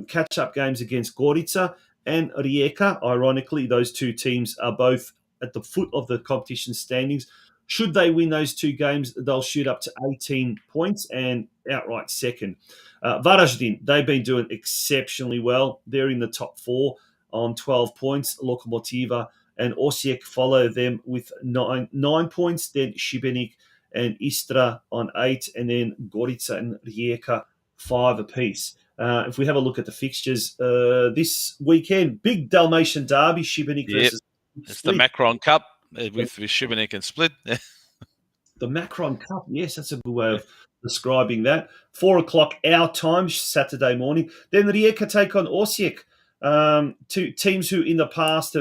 catch-up games against Gorica and Rijeka. Ironically, those 2 teams are both at the foot of the competition standings. Should they win those 2 games, they'll shoot up to 18 points and outright second. Varaždin, they've been doing exceptionally well. They're in the top 4. on 12 points. Lokomotiva and Osijek follow them with 9 points. Then Šibenik and Istra on 8, and then Gorica and Rijeka 5 apiece. If we have a look at the fixtures this weekend, big Dalmatian derby, Šibenik versus
it's
Split.
the Macron Cup with Šibenik and Split.
The Macron Cup, yes, that's a good way of describing that. 4 o'clock our time, Saturday morning. Then Rijeka take on Osijek, two teams who in the past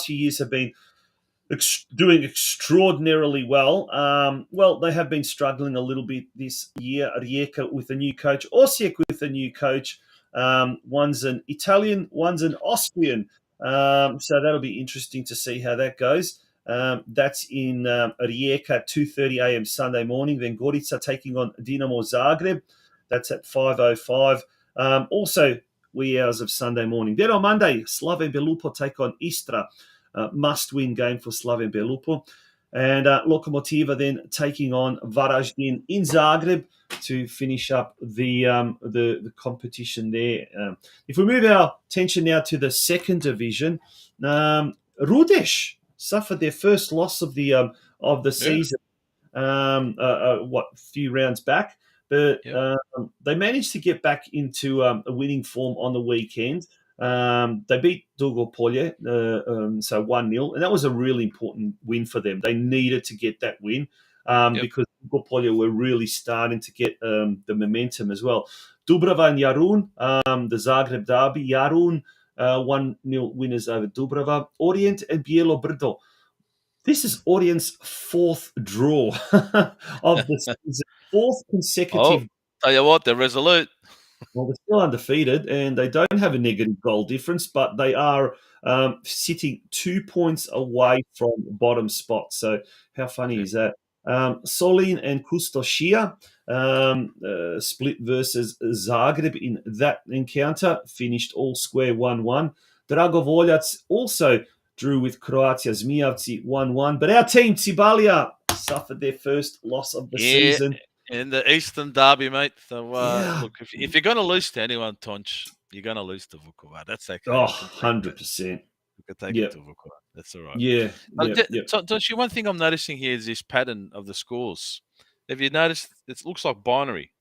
few years have been doing extraordinarily well. They have been struggling a little bit this year. Rijeka with a new coach, Osijek with a new coach. One's an Italian, one's an Austrian. So that'll be interesting to see how that goes. That's in Rijeka, 2:30 a.m. Sunday morning. Then Gorica taking on Dinamo Zagreb. That's at 5:05. Also, wee hours of Sunday morning. Then on Monday, Slaven Belupo take on Istra. Must-win game for Slaven Belupo. And Lokomotiva then taking on Varaždin in Zagreb to finish up the competition there. If we move our attention now to the second division, Rudeš suffered their first loss of the season. A few rounds back, but they managed to get back into a winning form on the weekend. They beat Dugopolje, so 1-0, and that was a really important win for them. They needed to get that win because Dugopolje were really starting to get the momentum as well. Dubrava and Jarun, the Zagreb derby, Jarun 1-0 winners over Dubrava. Orient and Bijelo Brdo. This is Orient's 4th draw of the season, 4th consecutive.
Tell you what, they're resolute.
Well, they're still undefeated, and they don't have a negative goal difference, but they are sitting 2 points away from bottom spot. So how funny is that? Solin and Kustošija split versus Zagreb in that encounter, finished all square 1-1. Dragovoljac also drew with Croatia Zmijavci 1-1. But our team, Cibalia, suffered their first loss of the season.
In the Eastern Derby, mate. So, look, if you're going to lose to anyone, Tonch, you're going to lose to Vukovar. That's okay.
100%.
You can take it to Vukovar. That's all right.
Yeah.
Tonch, one thing I'm noticing here is this pattern of the scores. Have you noticed? It looks like binary.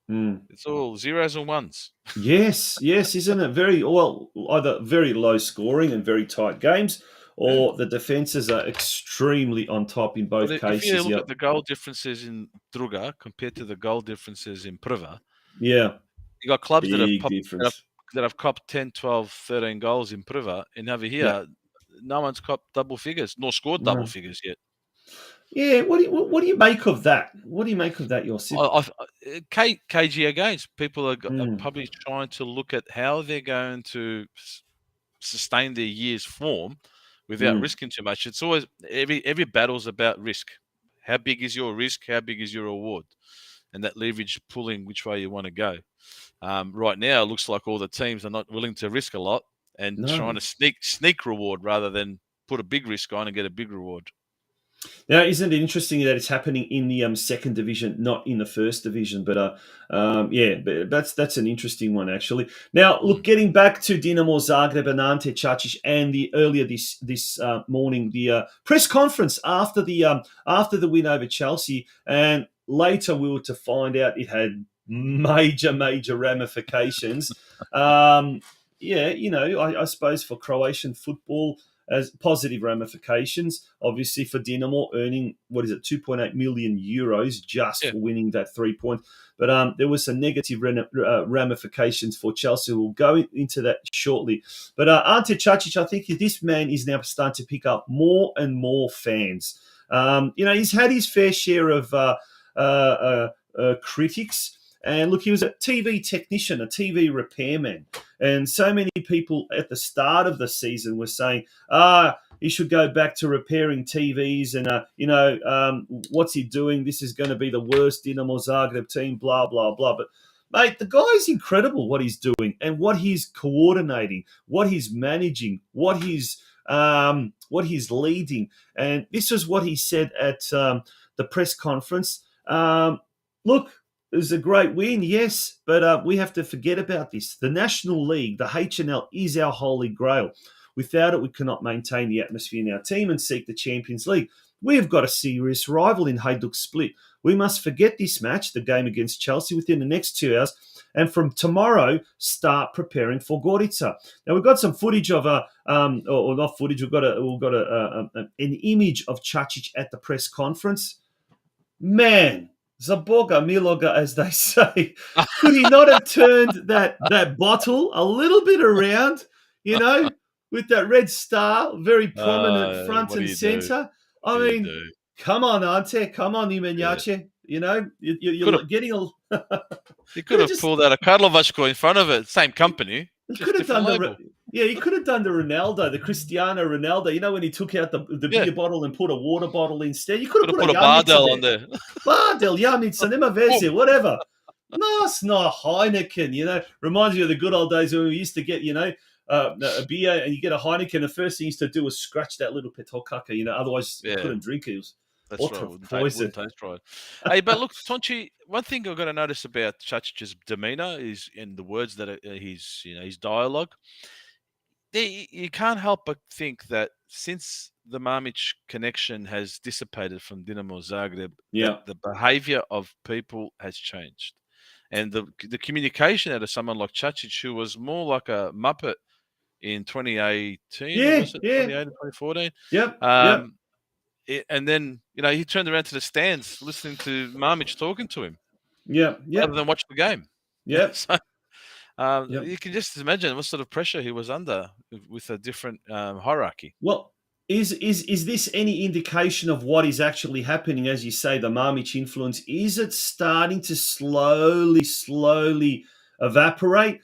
It's all zeros and ones.
Yes, isn't it? Either very low scoring and very tight games, or the defences are extremely on top in both cases.
If you look at the goal differences in Druga compared to the goal differences in Prva, you got clubs that have copped 10, 12, 13 goals in Prva, and over here, no one's copped double figures, nor scored double figures yet.
Yeah, what do you make of that? What do you make of that yourself?
KG against people are probably trying to look at how they're going to sustain their year's form without risking too much. It's always every battle's about risk. How big is your risk? How big is your reward? And that leverage pulling which way you want to go. Right now, it looks like all the teams are not willing to risk a lot and trying to sneak reward rather than put a big risk on and get a big reward.
Now, isn't it interesting that it's happening in the second division, not in the first division? But but that's an interesting one actually. Now, look, getting back to Dinamo Zagreb and Ante Čačić, and earlier this morning, the press conference after the win over Chelsea, and later we were to find out it had major ramifications. I suppose for Croatian football, as positive ramifications, obviously for Dinamo earning, 2.8 million euros just for winning that 3 points. But there was some negative ramifications for Chelsea. We'll go into that shortly. But Ante Čačić, I think this man is now starting to pick up more and more fans. He's had his fair share of critics. And look, he was a TV technician, a TV repairman. And so many people at the start of the season were saying, he should go back to repairing TVs and, what's he doing? This is going to be the worst Dinamo Zagreb team, blah, blah, blah. But, mate, the guy's incredible what he's doing and what he's coordinating, what he's managing, what he's leading. And this is what he said at the press conference. Look, It was a great win, yes, but we have to forget about this. The National League, the HNL, is our holy grail. Without it, we cannot maintain the atmosphere in our team and seek the Champions League. We have got a serious rival in Hajduk Split. We must forget this match, the game against Chelsea, within the next 2 hours, and from tomorrow, start preparing for Gorica. Now, we've got some footage of or not footage. We've got an image of Čačić at the press conference. Man, Zaboga Miloga, as they say. Could he not have turned that bottle a little bit around, with that red star, very prominent front and centre? I mean, come on, Ante. Come on, Imenjače. You're getting a...
He could have pulled out a Karlovačko in front of it. Same company.
He could have done he could have done the Ronaldo, the Cristiano Ronaldo. When he took out the beer bottle and put a water bottle instead. You could have put a
Bardel on there.
Bardel, Janica, nema veze, whatever. No, it's not Heineken. Reminds me of the good old days when we used to get, a beer and you get a Heineken. The first thing you used to do was scratch that little petokaka. Otherwise you couldn't drink it.
That's right. Wouldn't taste right. Hey, but look, Tonchi, one thing I've got to notice about Čačić's demeanour is in the words that his dialogue. You can't help but think that since the Mamić connection has dissipated from Dinamo Zagreb, the behaviour of people has changed, and the communication out of someone like Čačić, who was more like a muppet in 2018, 2014.
Yep.
And then, he turned around to the stands listening to Mamić talking to him.
Yeah.
Rather than watch the game.
Yeah.
So, you can just imagine what sort of pressure he was under with a different hierarchy.
Well, is this any indication of what is actually happening? As you say, the Mamić influence, is it starting to slowly evaporate?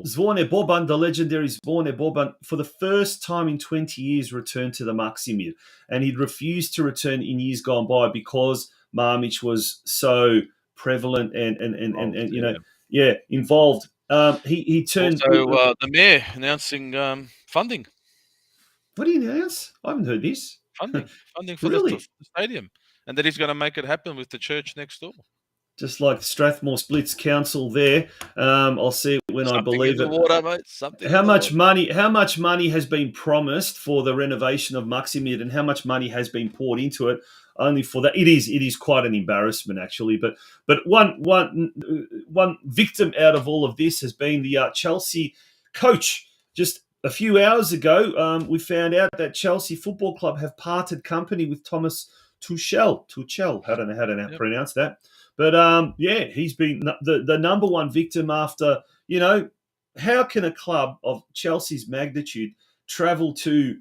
Zvone Boban, the legendary Zvone Boban, for the first time in 20 years returned to the Maksimir, and he'd refused to return in years gone by because Mamić was so prevalent and involved. He turned.
Also, the mayor announcing funding.
What did he announce? I haven't heard this.
Funding for the stadium, and that he's going to make it happen with the church next door.
Just like Strathmore Splits Council there. I'll see it when I believe it.
Water, mate.
How much money has been promised for the renovation of Maksimir, and how much money has been poured into it only for that? It is quite an embarrassment, actually. But one victim out of all of this has been the Chelsea coach. Just a few hours ago, we found out that Chelsea Football Club have parted company with Thomas Tuchel. I don't know how to pronounce that. But, he's been the number one victim after, how can a club of Chelsea's magnitude travel to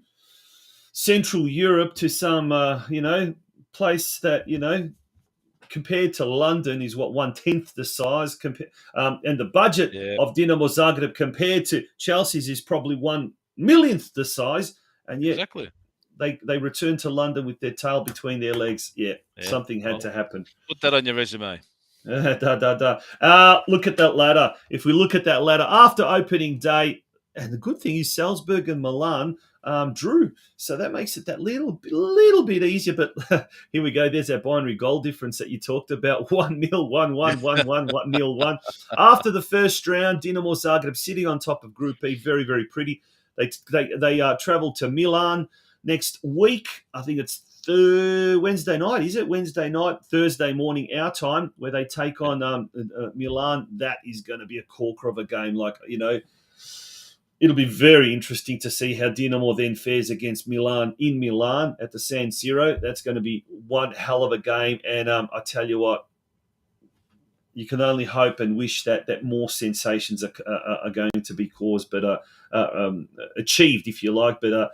Central Europe to some, place that, compared to London is 1/10 the size, and the budget of Dinamo Zagreb compared to Chelsea's is probably 1/1,000,000th the size, and yet
exactly.
They returned to London with their tail between their legs. Something had to happen.
Put that on your resume.
Look at that ladder. If we look at that ladder after opening day, and the good thing is Salzburg and Milan drew, so that makes it that little bit easier. But here we go. There's that binary goal difference that you talked about: 1-0, 1-1, 1-1, 1-0, 1. After the first round, Dinamo Zagreb sitting on top of Group B, very very pretty. They travelled to Milan next week. I think it's Wednesday night, is it? Wednesday night, Thursday morning our time, where they take on Milan. That is going to be a corker of a game. It'll be very interesting to see how Dinamo then fares against Milan in Milan at the San Siro. That's going to be one hell of a game. And I tell you what, you can only hope and wish that more sensations are going to be caused, but achieved, if you like. But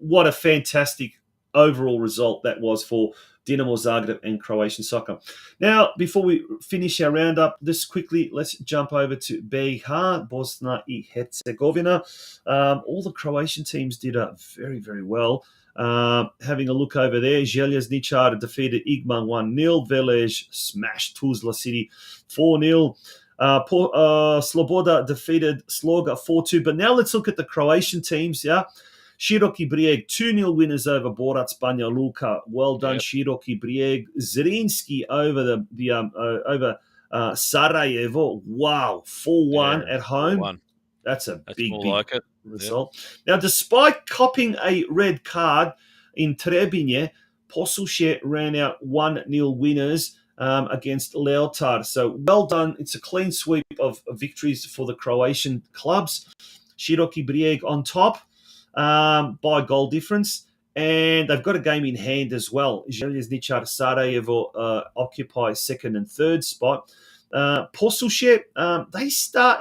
what a fantastic overall result that was for Dinamo Zagreb and Croatian soccer. Now, before we finish our roundup, just quickly, let's jump over to BiH, Bosnia and Herzegovina. All the Croatian teams did very, very well. Having a look over there, Željezničar defeated Igman 1-0. Velez smashed Tuzla City 4-0. Sloboda defeated Sloga 4-2. But now let's look at the Croatian teams, Široki Brijeg, 2-0 winners over Borac Banja Luka. Well done, Široki Brijeg. Zrinski over over Sarajevo. Wow, 4-1 at home.
4-1.
That's a big
like it.
result. Now, despite copping a red card in Trebinje, Posuše ran out 1-0 winners against Leotar. So well done. It's a clean sweep of victories for the Croatian clubs. Široki Brijeg on top by goal difference. And they've got a game in hand as well. Željezničar Sarajevo occupy second and third spot. Posuše, they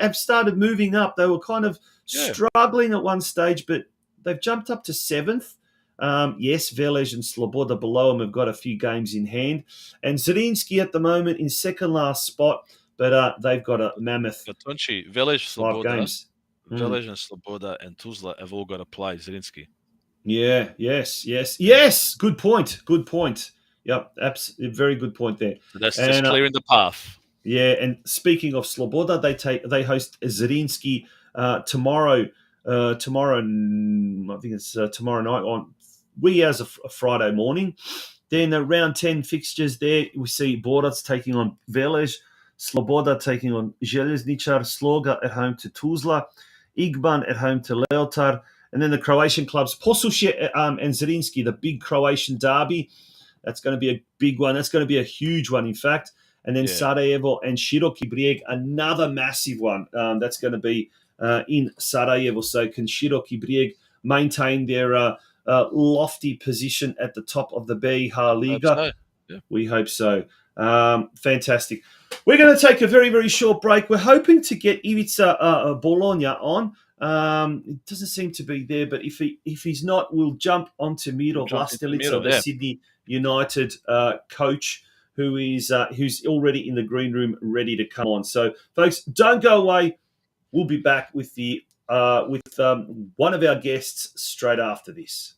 have started moving up. They were kind of struggling at one stage, but they've jumped up to seventh. Yes, Velez and Sloboda below them have got a few games in hand. And Zrinski at the moment in second last spot, but they've got a mammoth
Velez,
5 games.
Velez and Sloboda and Tuzla have all got to play Zrinski.
Yeah, yes. Good point. Yep, very good point there.
So that's just clearing the path.
Yeah, and speaking of Sloboda, they host Zrinski tomorrow. I think it's tomorrow night on as a Friday morning. Then the round 10 fixtures there, we see Borac taking on Velez, Sloboda taking on Željezničar, Sloga at home to Tuzla, Igban at home to Leotar, and then the Croatian clubs, Posuše and Zrinski, the big Croatian derby. That's going to be a big one. That's going to be a huge one, in fact. And then Sarajevo and Široki Brijeg, another massive one. That's going to be in Sarajevo. So can Široki Brijeg maintain their lofty position at the top of the BiH Liga?
Yeah.
We hope so. Fantastic. We're going to take a very, very short break. We're hoping to get Ivica Bologna on. It doesn't seem to be there, but if he's not, we'll jump onto MIRO VLASTELICA, the Sydney United coach, who's already in the green room ready to come on. So, folks, don't go away. We'll be back with one of our guests straight after this.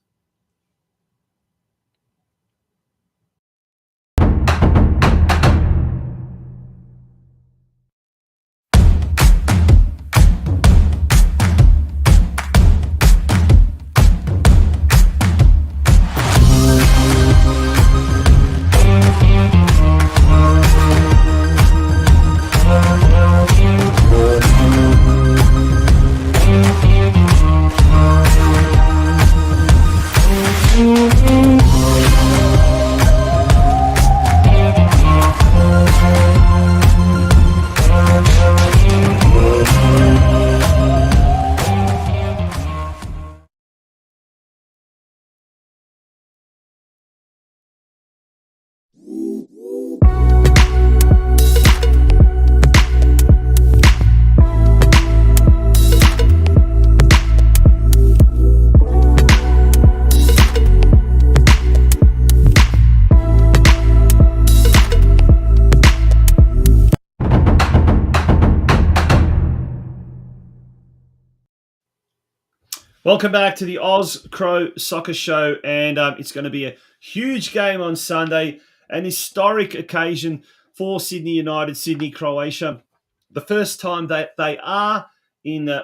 Welcome back to the Oz Cro Soccer Show, and it's going to be a huge game on Sunday, an historic occasion for Sydney United, Sydney, Croatia. The first time that they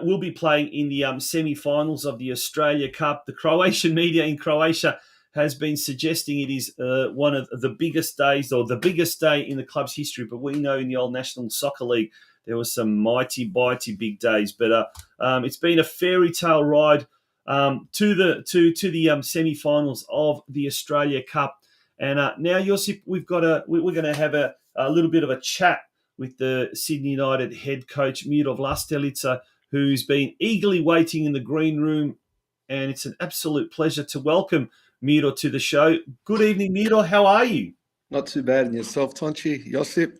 will be playing in the semi-finals of the Australia Cup. The Croatian media in Croatia has been suggesting it is one of the biggest days, or the biggest day in the club's history, but we know in the old National Soccer League there was some mighty big days, but it's been a fairy tale ride to the semi-finals of the Australia Cup. And now, Josip, we're going to have a little bit of a chat with the Sydney United head coach MIRO VLASTELICA, who's been eagerly waiting in the green room, and it's an absolute pleasure to welcome MIRO to the show. Good evening, MIRO. How are you?
Not too bad. And yourself, Tonchi? Josip?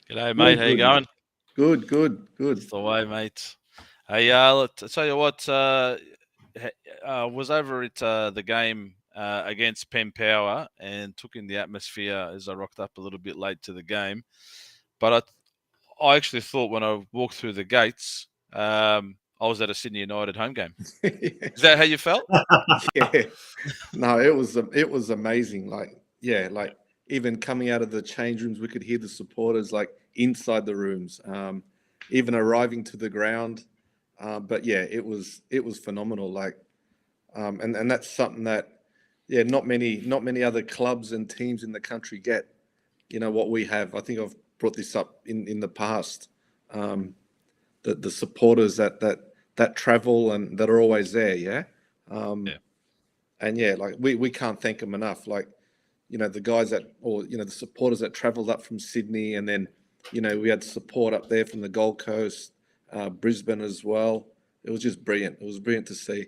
G'day, mate. How you going?
Good.
That's the way, mate. Hey, I'll tell you what, was over at the game against Penn Power and took in the atmosphere as I rocked up a little bit late to the game. But I actually thought when I walked through the gates, I was at a Sydney United home game. Is that how you felt?
Yeah. No, it was amazing. Like even coming out of the change rooms, we could hear the supporters like inside the rooms, even arriving to the ground. But yeah, it was phenomenal. Like and that's something that, yeah, not many other clubs and teams in the country get. What we have. I think I've brought this up in the past. The supporters that travel and that are always there. Yeah. And yeah, like we can't thank them enough. Like, the guys the supporters that travelled up from Sydney, and then, we had support up there from the Gold Coast, Brisbane as well. It was just brilliant. It was brilliant to see.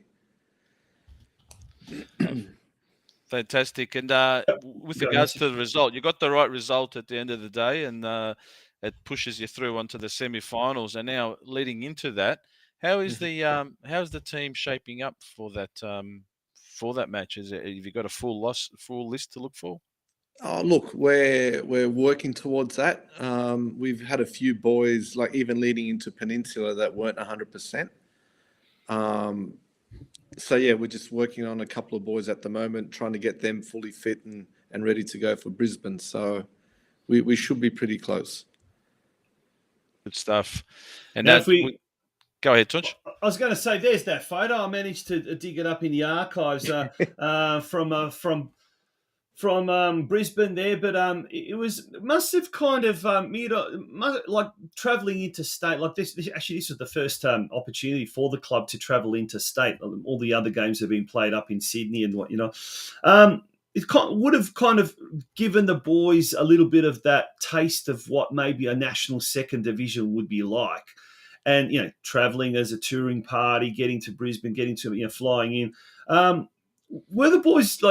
Fantastic. And with regards to the result, you got the right result at the end of the day, and it pushes you through onto the semi-finals. And now leading into that, how's the team shaping up for that match? Have you got a full list to look for?
Oh, look, we're working towards that. We've had a few boys, like even leading into Peninsula, that weren't 100%. So yeah, we're just working on a couple of boys at the moment, trying to get them fully fit and ready to go for Brisbane. So we should be pretty close.
Good stuff. And
now,
go ahead, Tunch.
I was going to say, there's that photo. I managed to dig it up in the archives from Brisbane there, but it must have kind of like travelling interstate. Like this was the first opportunity for the club to travel interstate. All the other games have been played up in Sydney and it would have kind of given the boys a little bit of that taste of what maybe a national second division would be like. And, travelling as a touring party, getting to Brisbane, flying in. Were the boys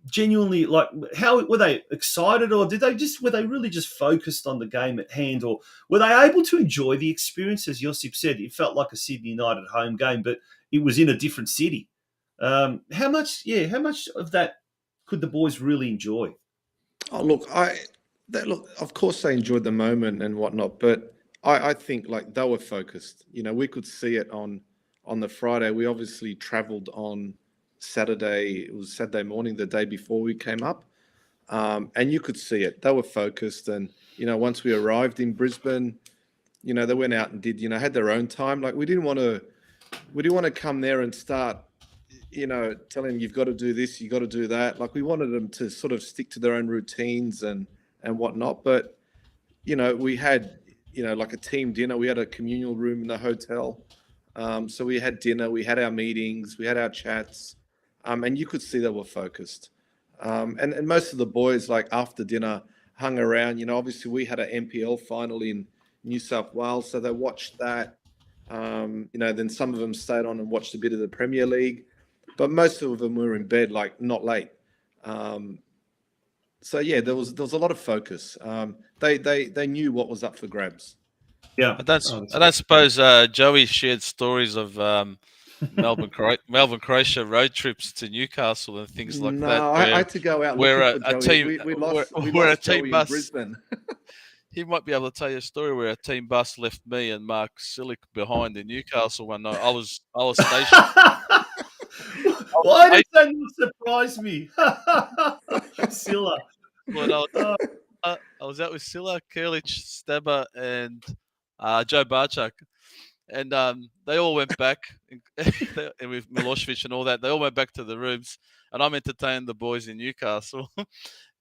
genuinely, how were they excited, or were they really just focused on the game at hand, or were they able to enjoy the experience? As Josip said, it felt like a Sydney United home game, but it was in a different city. How much of that could the boys really enjoy?
Oh, look, of course they enjoyed the moment and whatnot, but I think they were focused. We could see it on the Friday. We obviously travelled on Saturday. It was Saturday morning, the day before we came up, and you could see it. They were focused, and once we arrived in Brisbane, they went out and did had their own time. Like we didn't want to come there and start telling them you've got to do this, you got to do that. Like we wanted them to sort of stick to their own routines and whatnot. But we had like a team dinner. We had a communal room in the hotel, so we had dinner, we had our meetings, we had our chats. And you could see they were focused. And most of the boys, after dinner, hung around. Obviously we had an NPL final in New South Wales, so they watched that. Then some of them stayed on and watched a bit of the Premier League, but most of them were in bed, not late. So yeah, there was a lot of focus. They knew what was up for grabs.
Yeah,
I don't suppose Joey shared stories of Melbourne, Croatia road trips to Newcastle and things like that.
No, I had to go out.
Where
a team, we lost
a team bus.
Brisbane.
He might be able to tell you a story where a team bus left me and Mark Silic behind in Newcastle one night. I was stationed.
Why did that not surprise me? Silla.
I was out with Silla, Kerlich, Stabber, and Joe Barchuk. And they all went back, and with Milosevic and all that, they all went back to the rooms, and I'm entertaining the boys in Newcastle.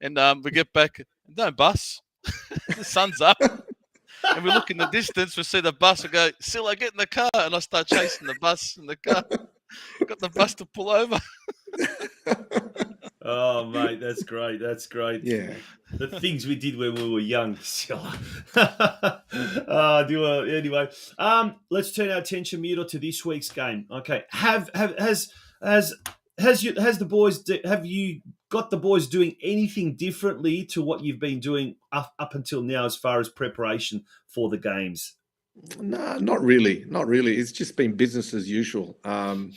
And we get back, no bus. The sun's up. And we look in the distance, we see the bus, and go, Silla, get in the car. And I start chasing the bus in the car. Got the bus to pull over.
Oh, mate, that's great. That's great.
Yeah.
The things we did when we were young. Anyway, let's turn our attention, Miro, to this week's game. Okay. Have you got the boys doing anything differently to what you've been doing up until now as far as preparation for the games?
No, not really. Not really. It's just been business as usual. We're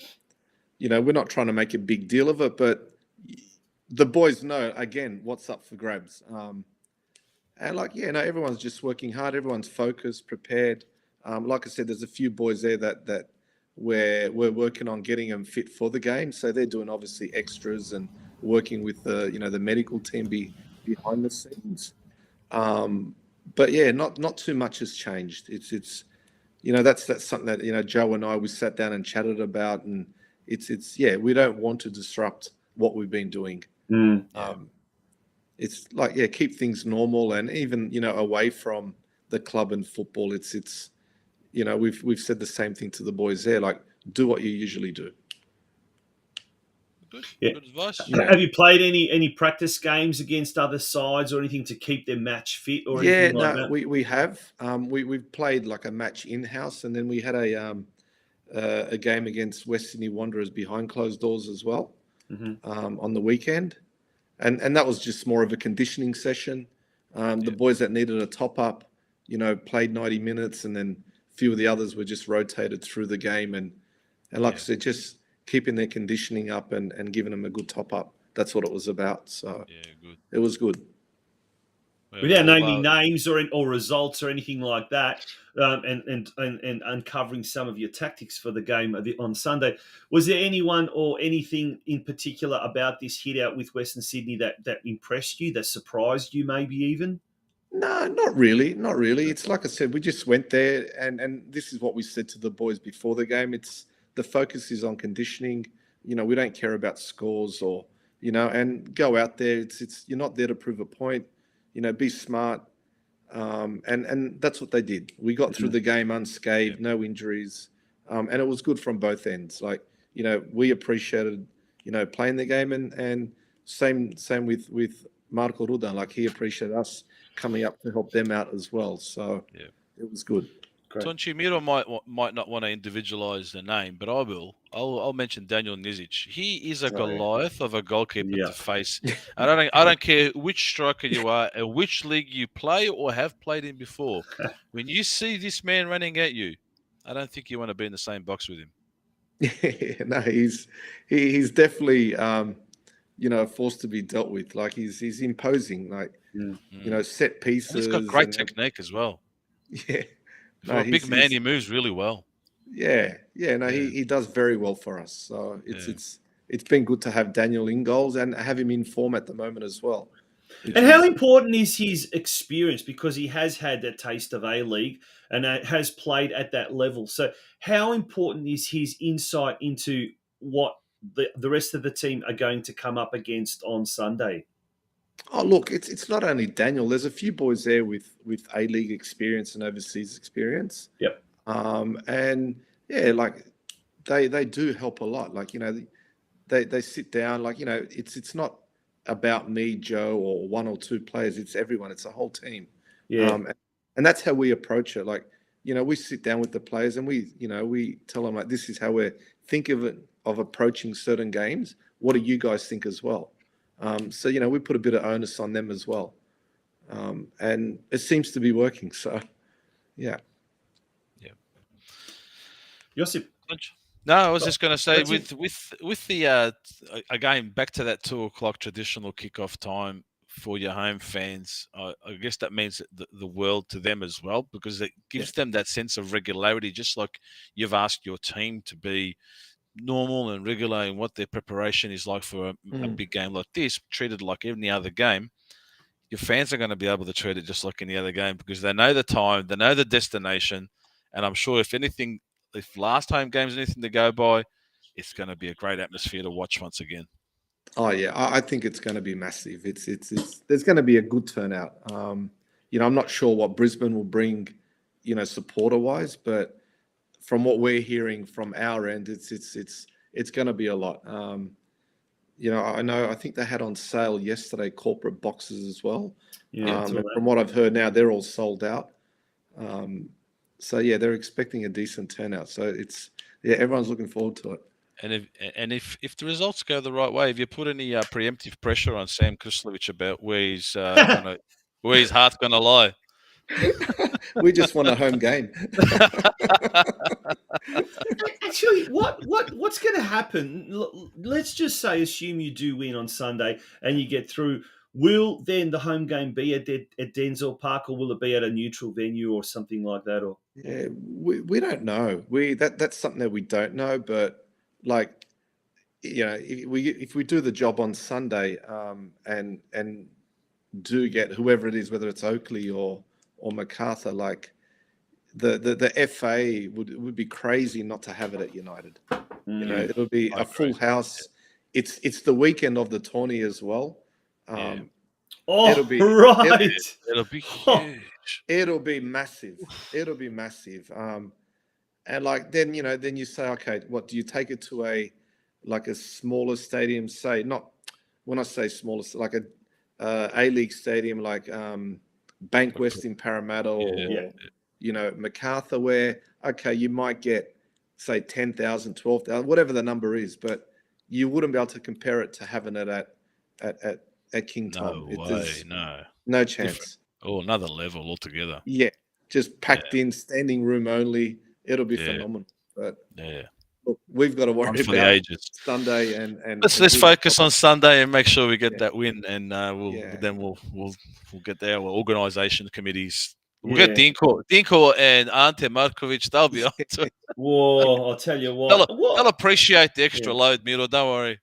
not trying to make a big deal of it, but the boys know, again, what's up for grabs. And everyone's just working hard. Everyone's focused, prepared. Like I said, there's a few boys there that we're working on getting them fit for the game. So they're doing obviously extras and working with the medical team behind the scenes. But yeah, not too much has changed. It's that's something that Joe and I, we sat down and chatted about, and we don't want to disrupt what we've been doing. It's like, keep things normal, and even, away from the club and football, it's we've said the same thing to the boys there, like, do what you usually do.
Good advice.
Have you played any practice games against other sides or anything to keep them match fit or anything like that?
we have. We've played like a match in-house, and then we had a game against West Sydney Wanderers behind closed doors as well, on the weekend. And that was just more of a conditioning session. The boys that needed a top-up, played 90 minutes, and then a few of the others were just rotated through the game. And like I said, just keeping their conditioning up and giving them a good top-up. That's what it was about. So
good.
It was good.
Without naming names or results or anything like that, and uncovering some of your tactics for the game on Sunday, was there anyone or anything in particular about this hit out with Western Sydney that impressed you, that surprised you, maybe even?
No, not really. Not really. It's like I said, we just went there, and this is what we said to the boys before the game. The focus is on conditioning. We don't care about scores or, and go out there. It's you're not there to prove a point. Be smart. And that's what they did. We got through the game unscathed, no injuries. And it was good from both ends. Like, we appreciated, playing the game, and same with Marko Rudan. Like, he appreciated us coming up to help them out as well. So it was good.
Tonchi, Miro might not want to individualise the name, but I will. I'll mention Daniel Nizic. He is a Goliath of a goalkeeper to face. I don't care which striker you are, and which league you play or have played in before. When you see this man running at you, I don't think you want to be in the same box with him.
No, he's definitely a force to be dealt with. Like, he's imposing. Like, set pieces.
And he's got great technique as well.
Yeah.
For a big man, he moves really well.
He does very well for us. So it's been good to have Daniel in goals and have him in form at the moment as well.
And how important is his experience, because he has had that taste of A-League and has played at that level. So how important is his insight into what the rest of the team are going to come up against on Sunday?
Oh, look, it's not only Daniel. There's a few boys there with A-League experience and overseas experience.
Yep.
And like they do help a lot. Like, they sit down. Like, it's not about me, Joe, or one or two players. It's everyone. It's a whole team.
Yeah.
And that's how we approach it. Like, we sit down with the players and we tell them, like, this is how we're thinking of approaching certain games. What do you guys think as well? So, we put a bit of onus on them as well. And it seems to be working. So, yeah.
Josip.
No, I was just going to say, with the again, back to that 2:00 traditional kickoff time for your home fans, I guess that means the world to them as well, because it gives them that sense of regularity, just like you've asked your team to be normal and regular in what their preparation is like for a big game like this, treated like any other game. Your fans are going to be able to treat it just like any other game, because they know the time, they know the destination, and I'm sure if last home game's anything to go by, it's going to be a great atmosphere to watch once again.
Oh yeah, I think it's going to be massive. It's there's going to be a good turnout. I'm not sure what Brisbane will bring, supporter wise, but from what we're hearing from our end, it's going to be a lot. I think they had on sale yesterday corporate boxes as well. Yeah. From what I've heard now, they're all sold out. So they're expecting a decent turnout. So everyone's looking forward to it.
And if the results go the right way, have you put any preemptive pressure on Sam Krislovic about where his heart's going to lie?
We just want a home game.
Actually, what's going to happen? Let's just say, assume you do win on Sunday and you get through. Will then the home game be at Denzel Park, or will it be at a neutral venue or something like that? Or
we don't know. That's something that we don't know. But like, if we do the job on Sunday, and do get whoever it is, whether it's Oakley or MacArthur, like the FA would be crazy not to have it at United. You know, it'll be a full house. It's the weekend of the tourney as well.
It'll be right.
It'll be huge.
It'll be massive. It'll be massive. And like then you say, okay, what do you take it to a smaller stadium? Say not when I say smaller, like a league stadium like Bankwest in Parramatta or Macarthur, where you might get say 10,000, 12,000, whatever the number is, but you wouldn't be able to compare it to having it at King Tom. No chance.
Different. Oh, another level altogether.
Yeah, just packed in, standing room only. It'll be phenomenal. But look, we've got to worry about Sunday and
let's focus on Sunday and make sure we get that win, and we'll get our organisation committees. We'll get Dinko and Ante Markovic. They'll be on to it.
Whoa, I'll tell you what.
They'll appreciate the extra load, Miro. Don't worry.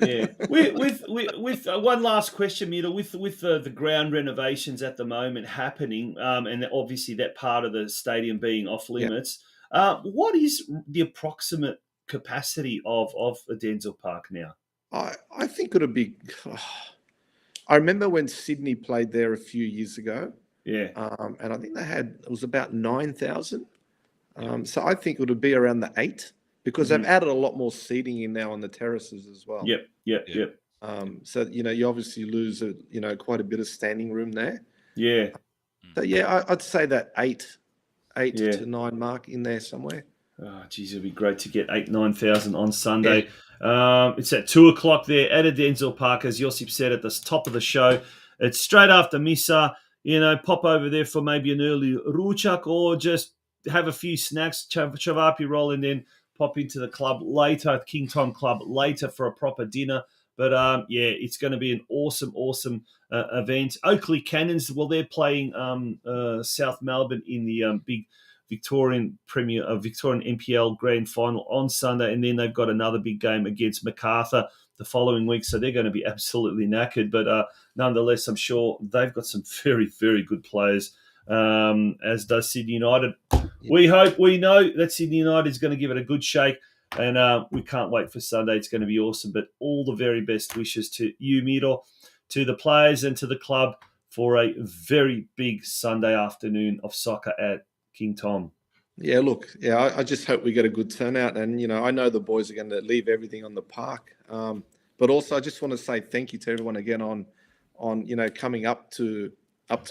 Yeah. With one last question, Miro. With the ground renovations at the moment happening, and obviously that part of the stadium being off limits, what is the approximate capacity of Denzel Park now?
I think it'll be. I remember when Sydney played there a few years ago.
Yeah.
And I think it was about 9,000. So I think it would be around the 8 because they've added a lot more seating in now on the terraces as well.
Yep.
So, you obviously lose, quite a bit of standing room there.
Yeah.
So, I'd say that 8 to 9 mark in there somewhere.
Oh, geez, it'd be great to get 9,000 on Sunday. Yeah. It's at 2:00 there at Denzel Park, as Josip said at the top of the show. It's straight after Missa. Pop over there for maybe an early ručak or just have a few snacks, chavapi roll, and then pop into the club later, King Tom Club later for a proper dinner. But, it's going to be an awesome event. Oakley Cannons, they're playing South Melbourne in the big Victorian NPL Grand Final on Sunday, and then they've got another big game against Macarthur the following week, so they're going to be absolutely knackered. But nonetheless, I'm sure they've got some very, very good players, as does Sydney United. We know that Sydney United is going to give it a good shake, and we can't wait for Sunday. It's going to be awesome. But all the very best wishes to you, Miro, to the players and to the club for a very big Sunday afternoon of soccer at King Tom.
Yeah, look, I just hope we get a good turnout. And, I know the boys are going to leave everything on the park. But also I just want to say thank you to everyone again on coming up to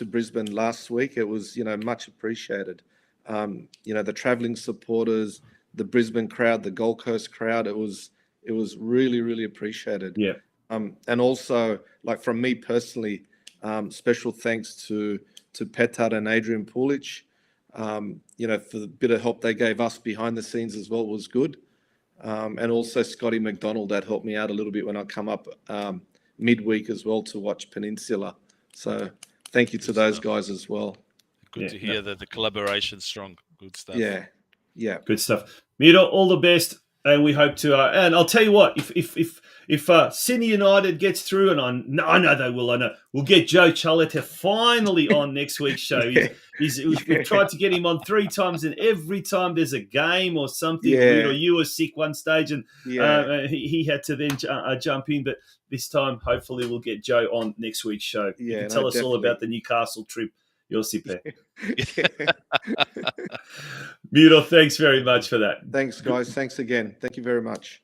Brisbane last week. It was, much appreciated. The travelling supporters, the Brisbane crowd, the Gold Coast crowd, it was really, really appreciated.
Yeah.
And also, like from me personally, special thanks to Petard and Adrian Pulic. For the bit of help they gave us behind the scenes as well was good. And also Scotty McDonald, that helped me out a little bit when I come up midweek as well to watch Peninsula. So thank you to those guys as well.
Good to hear that the collaboration's strong. Good stuff.
Yeah.
Good stuff. Miro, all the best. And we hope to, and I'll tell you what, if Sydney United gets through, and I know they will, we'll get Joe Chaleta finally on next week's show. We've tried to get him on 3 times, and every time there's a game or something, or you were sick one stage, and he had to then jump in. But this time, hopefully, we'll get Joe on next week's show. You can tell us all about the Newcastle trip. Josipe. Miro, thanks very much for that.
Thanks, guys. Thanks again. Thank you very much.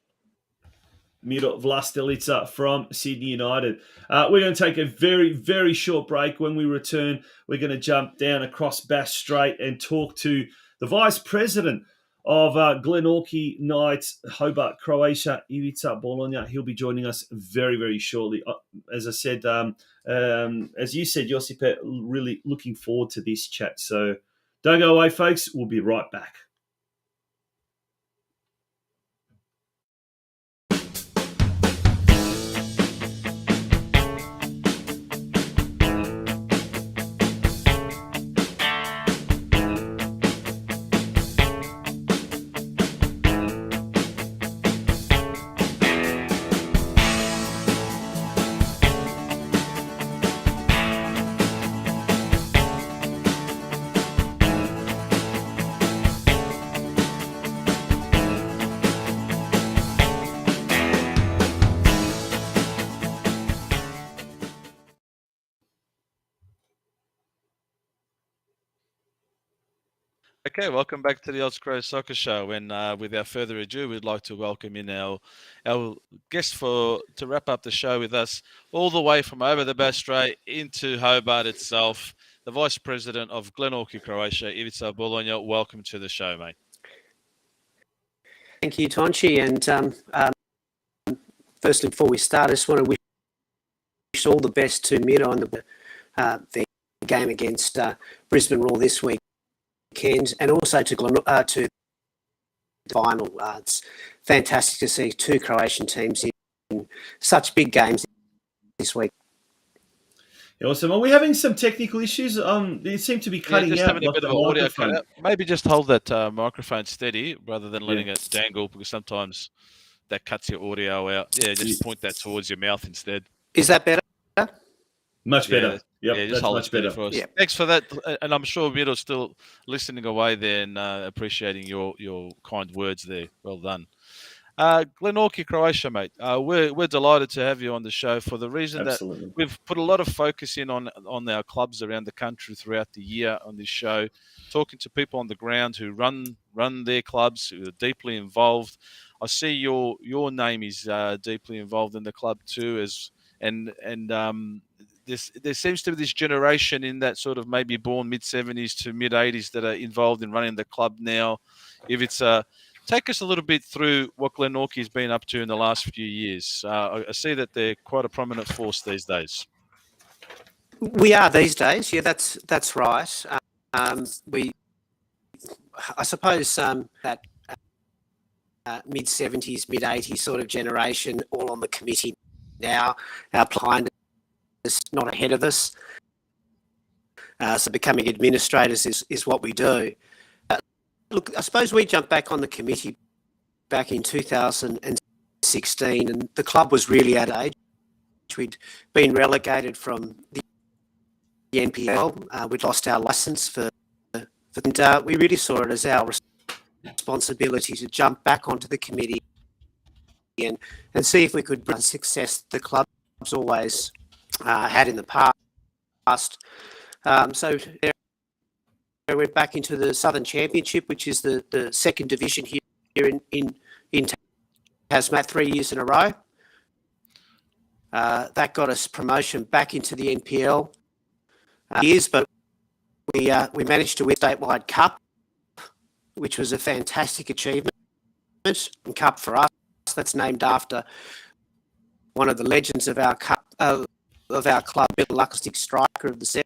Miro Vlastelica from Sydney United. We're going to take a very, very short break. When we return, we're going to jump down across Bass Strait and talk to the Vice President of Glenorchy Knights, Hobart, Croatia, IVICA, BOLONJA. He'll be joining us very, very shortly. As I said, as you said, Josipe, really looking forward to this chat. So don't go away, folks. We'll be right back.
Okay, welcome back to the Oz Cro Soccer Show. And without further ado, we'd like to welcome in our guest to wrap up the show with us, all the way from over the Bass Strait into Hobart itself, the Vice President of Glenorchy, Croatia, IVICA BOLONJA. Welcome to the show, mate.
Thank you, Tonchi. And firstly, before we start, I just want to wish all the best to MIRO on the game against Brisbane Roar this weekend, and also to the final. It's fantastic to see two Croatian teams in such big games this week.
Awesome. Are we having some technical issues? They seem to be cutting
just
out.
having a bit of audio cut out. Maybe just hold that microphone steady rather than letting it dangle, because sometimes that cuts your audio out. Yeah, just point that towards your mouth instead.
Is that better?
Much better.
Yeah, just hold
much
it
better
for us.
Yep.
Thanks for that, and I'm sure Miro's still listening away there and appreciating your kind words there. Well done. Glenorchy, Croatia, mate. We're delighted to have you on the show for the reason that we've put a lot of focus in on our clubs around the country throughout the year on this show, talking to people on the ground who run their clubs, who are deeply involved. I see your name is deeply involved in the club too, there seems to be this generation in that sort of maybe born mid-70s to mid-80s that are involved in running the club now. If it's take us a little bit through what Glenorchy's been up to in the last few years. I see that they're quite a prominent force these days.
We are these days. Yeah, that's right. I suppose that mid-70s, mid-80s sort of generation, all on the committee now, behind us, not ahead of us. So becoming administrators is what we do. Look, I suppose we jumped back on the committee back in 2016, and the club was really at age. We'd been relegated from the NPL. We'd lost our licence and we really saw it as our responsibility to jump back onto the committee and see if we could bring success the club's always had in the past. So we're back into the Southern Championship, which is the second division here in Tasmania 3 years in a row. That got us promotion back into the NPL but we managed to win statewide cup, which was a fantastic achievement. And cup for us, that's named after one of the legends of our club, Bill Luckstick, striker of the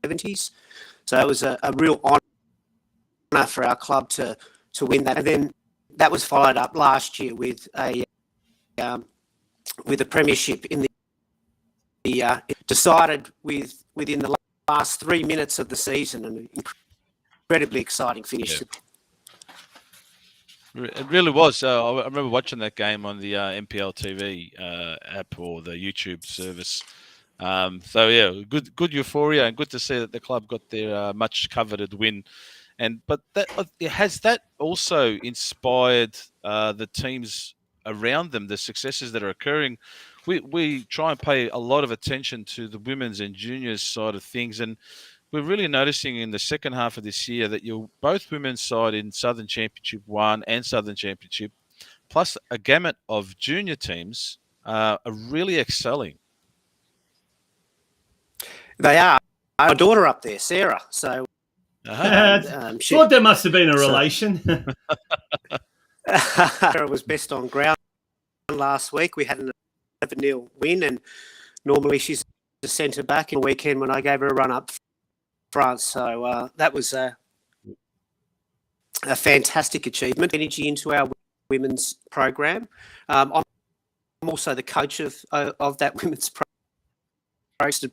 70s. So it was a real honour for our club to win that. And then that was followed up last year with a premiership in the decided within the last 3 minutes of the season, an incredibly exciting finish.
Yeah. It really was. I remember watching that game on the MPL TV app or the YouTube service. So yeah, good euphoria, and good to see that the club got their much coveted win. But has that also inspired the teams around them, the successes that are occurring? We try and pay a lot of attention to the women's and juniors side of things, and we're really noticing in the second half of this year that you're both women's side in Southern Championship 1 and Southern Championship, plus a gamut of junior teams are really excelling.
They are. Our daughter up there, Sarah. So
thought there must have been a relation.
Sarah was best on ground last week. We had an 11-0 win, and normally she's a centre back in the weekend when I gave her a run up front. So that was a fantastic achievement. Energy into our women's program. I'm also the coach of that women's program,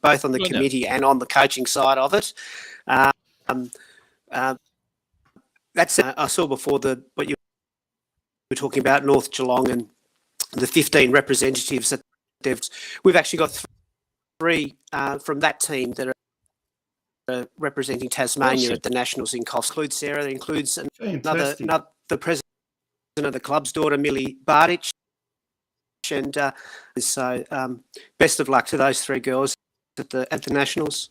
both on the committee and on the coaching side of it. That's I saw before what you were talking about, North Geelong and the 15 representatives that we've actually got 3 from that team that are representing Tasmania at the Nationals in Coffs. Includes Sarah. That includes another the president of the club's daughter, Millie Bardic. And so best of luck to those 3 girls at the Nationals.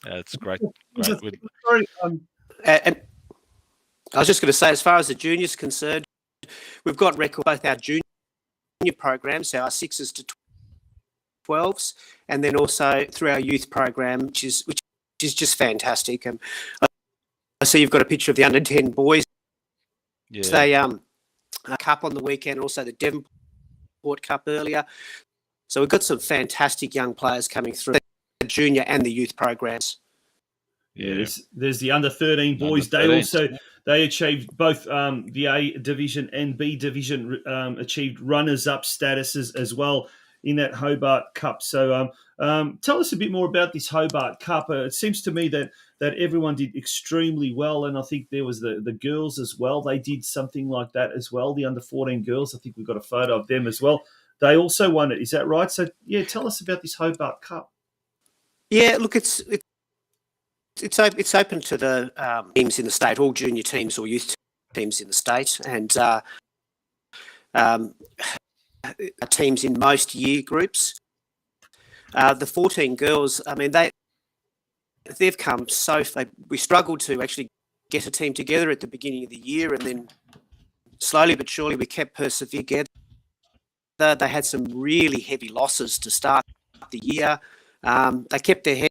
That's great.
Sorry,
And I was just going to say, as far as the juniors concerned, we've got record both our junior programs, so our 6s to 12s, and then also through our youth program, which is just fantastic. I see you've got a picture of the under 10 boys. Yeah. They a cup on the weekend, also the Devonport Cup earlier. So we've got some fantastic young players coming through the junior and the youth programs.
Yeah, there's the under 13 boys. They achieved both the A division and B division achieved runners-up statuses as well in that Hobart Cup. So tell us a bit more about this Hobart Cup. It seems to me that everyone did extremely well, and I think there was the girls as well. They did something like that as well. The under 14 girls, I think we've got a photo of them as well. They also won it. Is that right? So yeah, tell us about this Hobart Cup.
Yeah, look, it's open to the teams in the state, all junior teams or youth teams in the state, and teams in most year groups. The 14 girls, I mean, they've come we struggled to actually get a team together at the beginning of the year, and then slowly but surely we kept persevering together. They had some really heavy losses to start the year. They kept their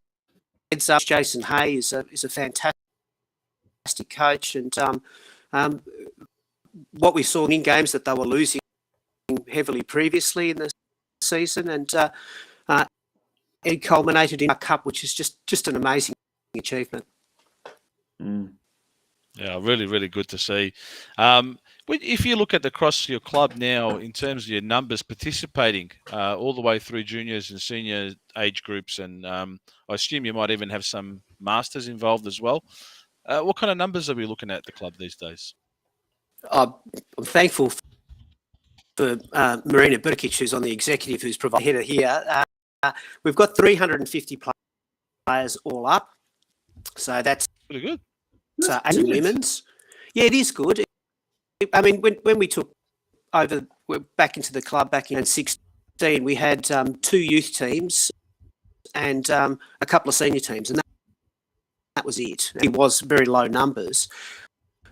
heads up. Jason Hay is a fantastic coach, and what we saw in games that they were losing heavily previously in the season, and it culminated in a cup, which is just an amazing achievement.
Yeah, really, really good to see. If you look at across your club now, in terms of your numbers participating all the way through juniors and senior age groups, and I assume you might even have some masters involved as well. What kind of numbers are we looking at the club these days?
I'm thankful for Marina Burkic, who's on the executive, who's provided here. We've got 350 players all up, so that's
pretty good.
So 80 women's. Yeah, it is good. I mean, when we took over, we're back into the club back in 2016, we had 2 youth teams and a couple of senior teams, and that was it. It was very low numbers.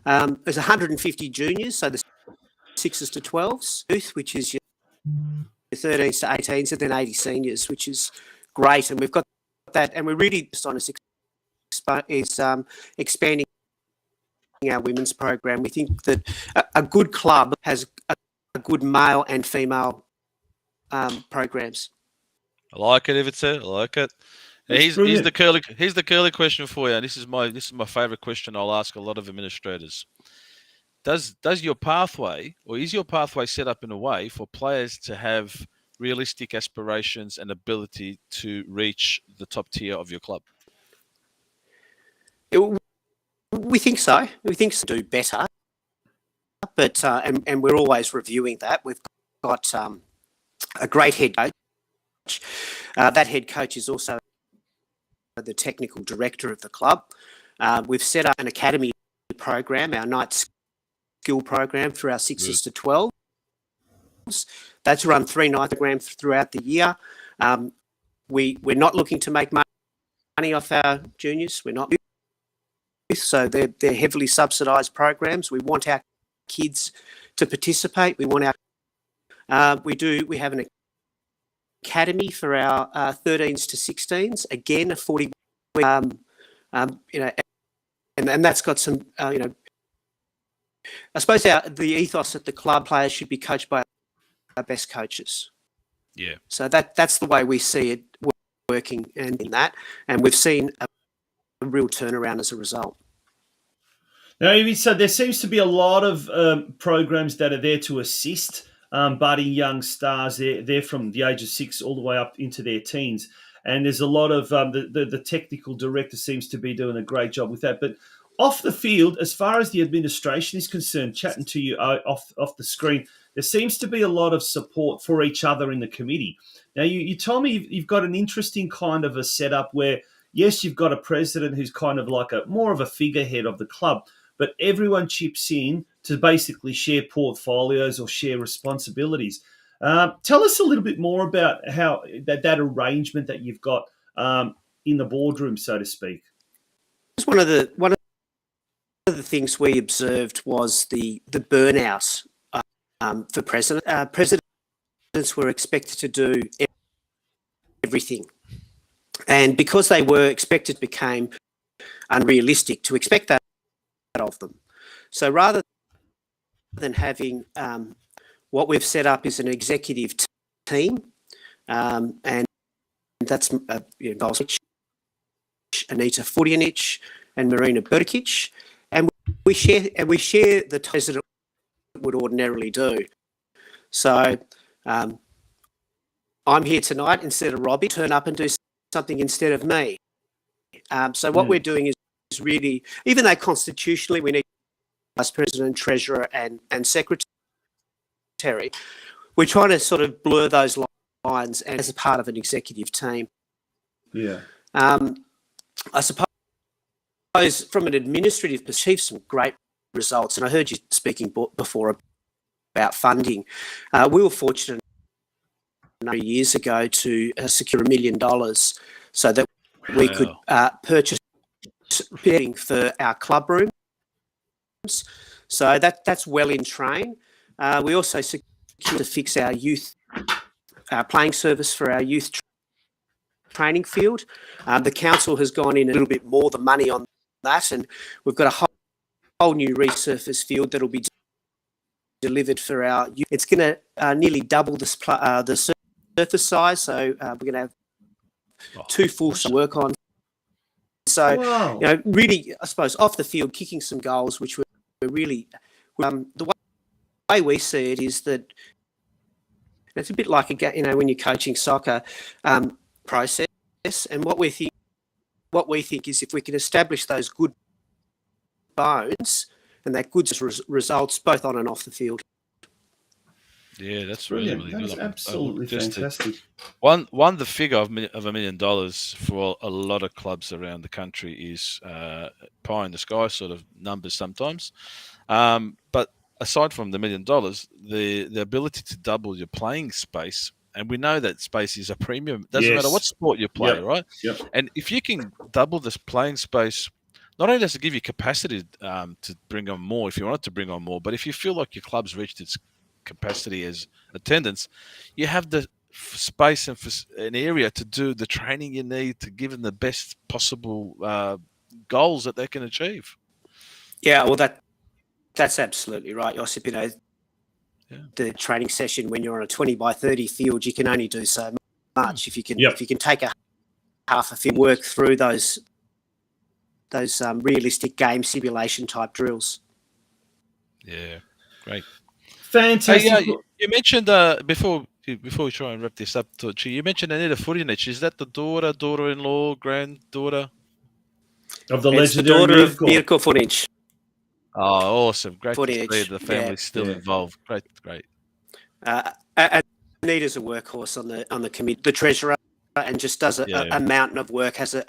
There's 150 juniors, so the 6s to 12s, youth, which is your 13s to 18s, and then 80 seniors, which is great. And we've got that, and we're really just on expanding our women's program. We think that a good club has a good male and female programs.
I like it, Ivica. I like it. Here's the curly question for you. This is my favourite question. I'll ask a lot of administrators. Does your pathway, or is your pathway set up in a way for players to have realistic aspirations and ability to reach the top tier of your club?
We think so. We think to do better, but and we're always reviewing that. We've got a great head coach. That head coach is also the technical director of the club. We've set up an academy program, our night skill program, through our 6s to 12s. That's run 3 night programs throughout the year. We're not looking to make money off our juniors. We're not. So they're heavily subsidised programs. We want our kids to participate. We want we have an academy for our 13s to 16s. Again, a 40 week, and that's got some, I suppose the ethos at the club, players should be coached by our best coaches.
Yeah.
So that's the way we see it working, and in that, and we've seen a real turnaround as a result.
Now, so there seems to be a lot of programs that are there to assist budding young stars. They're from the age of 6 all the way up into their teens. And there's a lot of the technical director seems to be doing a great job with that. But off the field, as far as the administration is concerned, chatting to you off the screen, there seems to be a lot of support for each other in the committee. Now, you told me you've got an interesting kind of a setup where, yes, you've got a president who's kind of like more of a figurehead of the club, but everyone chips in to basically share portfolios or share responsibilities. Tell us a little bit more about how that arrangement that you've got in the boardroom, so to speak.
One of of the things we observed was the burnout for presidents were expected to do everything. And because they were expected, became unrealistic to expect that of them. So rather than having what we've set up is an executive team, and that's involves Anita Fudjanic and Marina Burkic, and we share the president would ordinarily do. So I'm here tonight instead of Robbie. Turn up and do something instead of me. So what we're doing is really, even though constitutionally we need vice president, treasurer, and secretary, we're trying to sort of blur those lines as a part of an executive team.
Yeah.
I suppose from an administrative perspective, some great results. And I heard you speaking before about funding. We were fortunate a number of years ago to secure $1 million so that we could purchase bedding for our club rooms. So that's well in train. We also secured to fix our youth playing service for our youth training field. The council has gone in a little bit more the money on that, and we've got a whole new resurface field that'll be delivered for our youth. It's going to nearly double the surface size, so we're going to have 2 full work on. So, really, I suppose, off the field, kicking some goals, which were really, the way we see it is that it's a bit like when you're coaching soccer process. And what we think is if we can establish those good bones and that good results both on and off the field.
Yeah, that's really good.
That's absolutely fantastic.
One, the figure of $1 million for a lot of clubs around the country is pie in the sky sort of numbers sometimes. But aside from the $1 million, the ability to double your playing space, and we know that space is a premium. Doesn't matter what sport you play, right?
Yep.
And if you can double this playing space, not only does it give you capacity to bring on more if you wanted to bring on more, but if you feel like your club's reached its capacity as attendance, you have the space and an area to do the training you need to give them the best possible goals that they can achieve.
Yeah, well, that's absolutely right, Josip. The training session when you're on a 20 by 30 field, you can only do so much. If you can take a half a field, work through those realistic game simulation type drills.
Yeah, great.
Fantastic.
Hey, you mentioned before we try and wrap this up, Torchi, you mentioned Anita Fudjanic. Is that the daughter-in-law, granddaughter
of the
legendary daughter of Mirko Fudjanic?
Oh, awesome! Great to see the family's still involved. Great.
Anita's a workhorse on the committee, the treasurer, and just does a mountain of work. Has a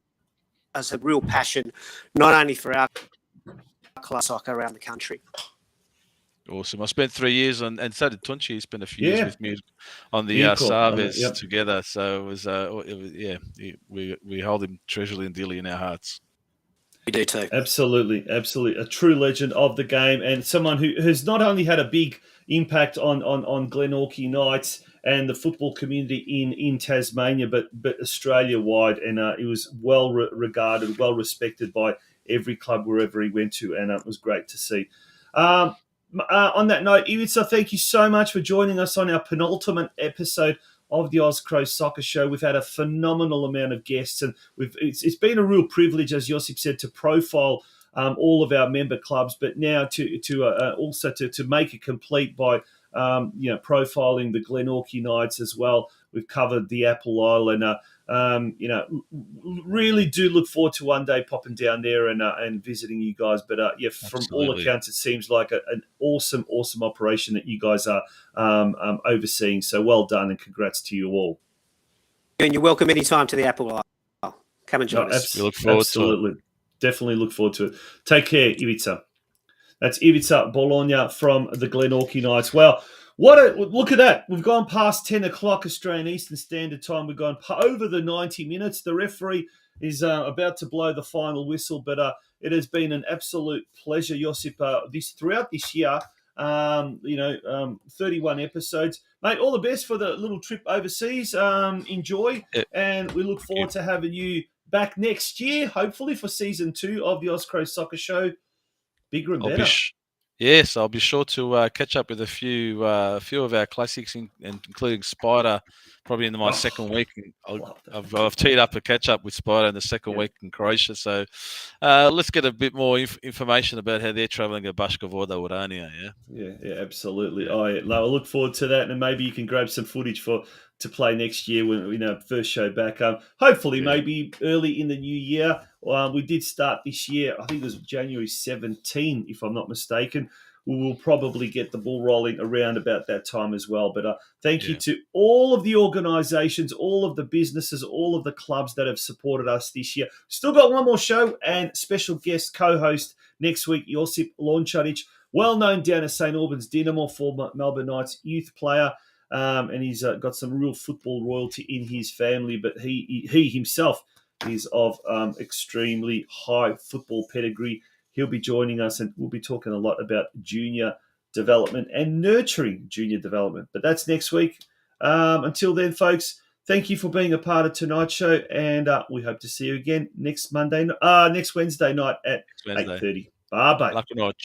real passion, not only for our club soccer around the country.
Awesome. I spent 3 years and so did Tunchi. He spent a few years with me on the Sarves together. So it was we hold him treasurely and dearly in our hearts.
We do too.
Absolutely. A true legend of the game, and someone who has not only had a big impact on Glenorchy Knights and the football community in Tasmania, but Australia wide, and it was well regarded, well respected by every club wherever he went to, and it was great to see. On that note, Ivica, thank you so much for joining us on our penultimate episode of the Oz Cro Soccer Show. We've had a phenomenal amount of guests, and it's been a real privilege, as Josip said, to profile all of our member clubs, but now also to make it complete by profiling the Glenorchy Knights as well. We've covered the Apple Isle, and really do look forward to one day popping down there and visiting you guys. But from all accounts, it seems like an awesome operation that you guys are overseeing. So well done, and congrats to you all.
And you're welcome anytime to the Apple Isle. Come and join us.
We look forward
to it. Definitely look forward to it. Take care, Ivica. That's Ivica Bologna from the Glenorchy Knights. Well, look at that. We've gone past 10 o'clock Australian Eastern Standard Time. We've gone over the 90 minutes. The referee is about to blow the final whistle, but It has been an absolute pleasure, Josip, throughout this year. 31 episodes. Mate, all the best for the little trip overseas. Enjoy. And we look forward to having you back next year, hopefully for season 2 of the Oz Cro Soccer Show. Bigger and better.
Yes, I'll be sure to catch up with a few of our classics, including Spider, probably in my second week. I've teed up a catch up with Spider in the second week in Croatia. So let's get a bit more information about how they're travelling to Baška Voda, Urania.
Yeah, absolutely. I look forward to that, and maybe you can grab some footage to play next year when first show back. Hopefully, maybe early in the new year. We did start this year. I think it was January 17, if I'm not mistaken. We will probably get the ball rolling around about that time as well. But thank you to all of the organisations, all of the businesses, all of the clubs that have supported us this year. Still got one more show and special guest co-host next week, Josip Lončarić, well known down at St Albans Dinamo, former Melbourne Knights youth player. And he's got some real football royalty in his family, but he himself is of extremely high football pedigree. He'll be joining us, and we'll be talking a lot about junior development and nurturing junior development. But that's next week. Until then, folks, thank you for being a part of tonight's show, and we hope to see you again next Wednesday night at 8:30. Bye-bye.
Lucky night.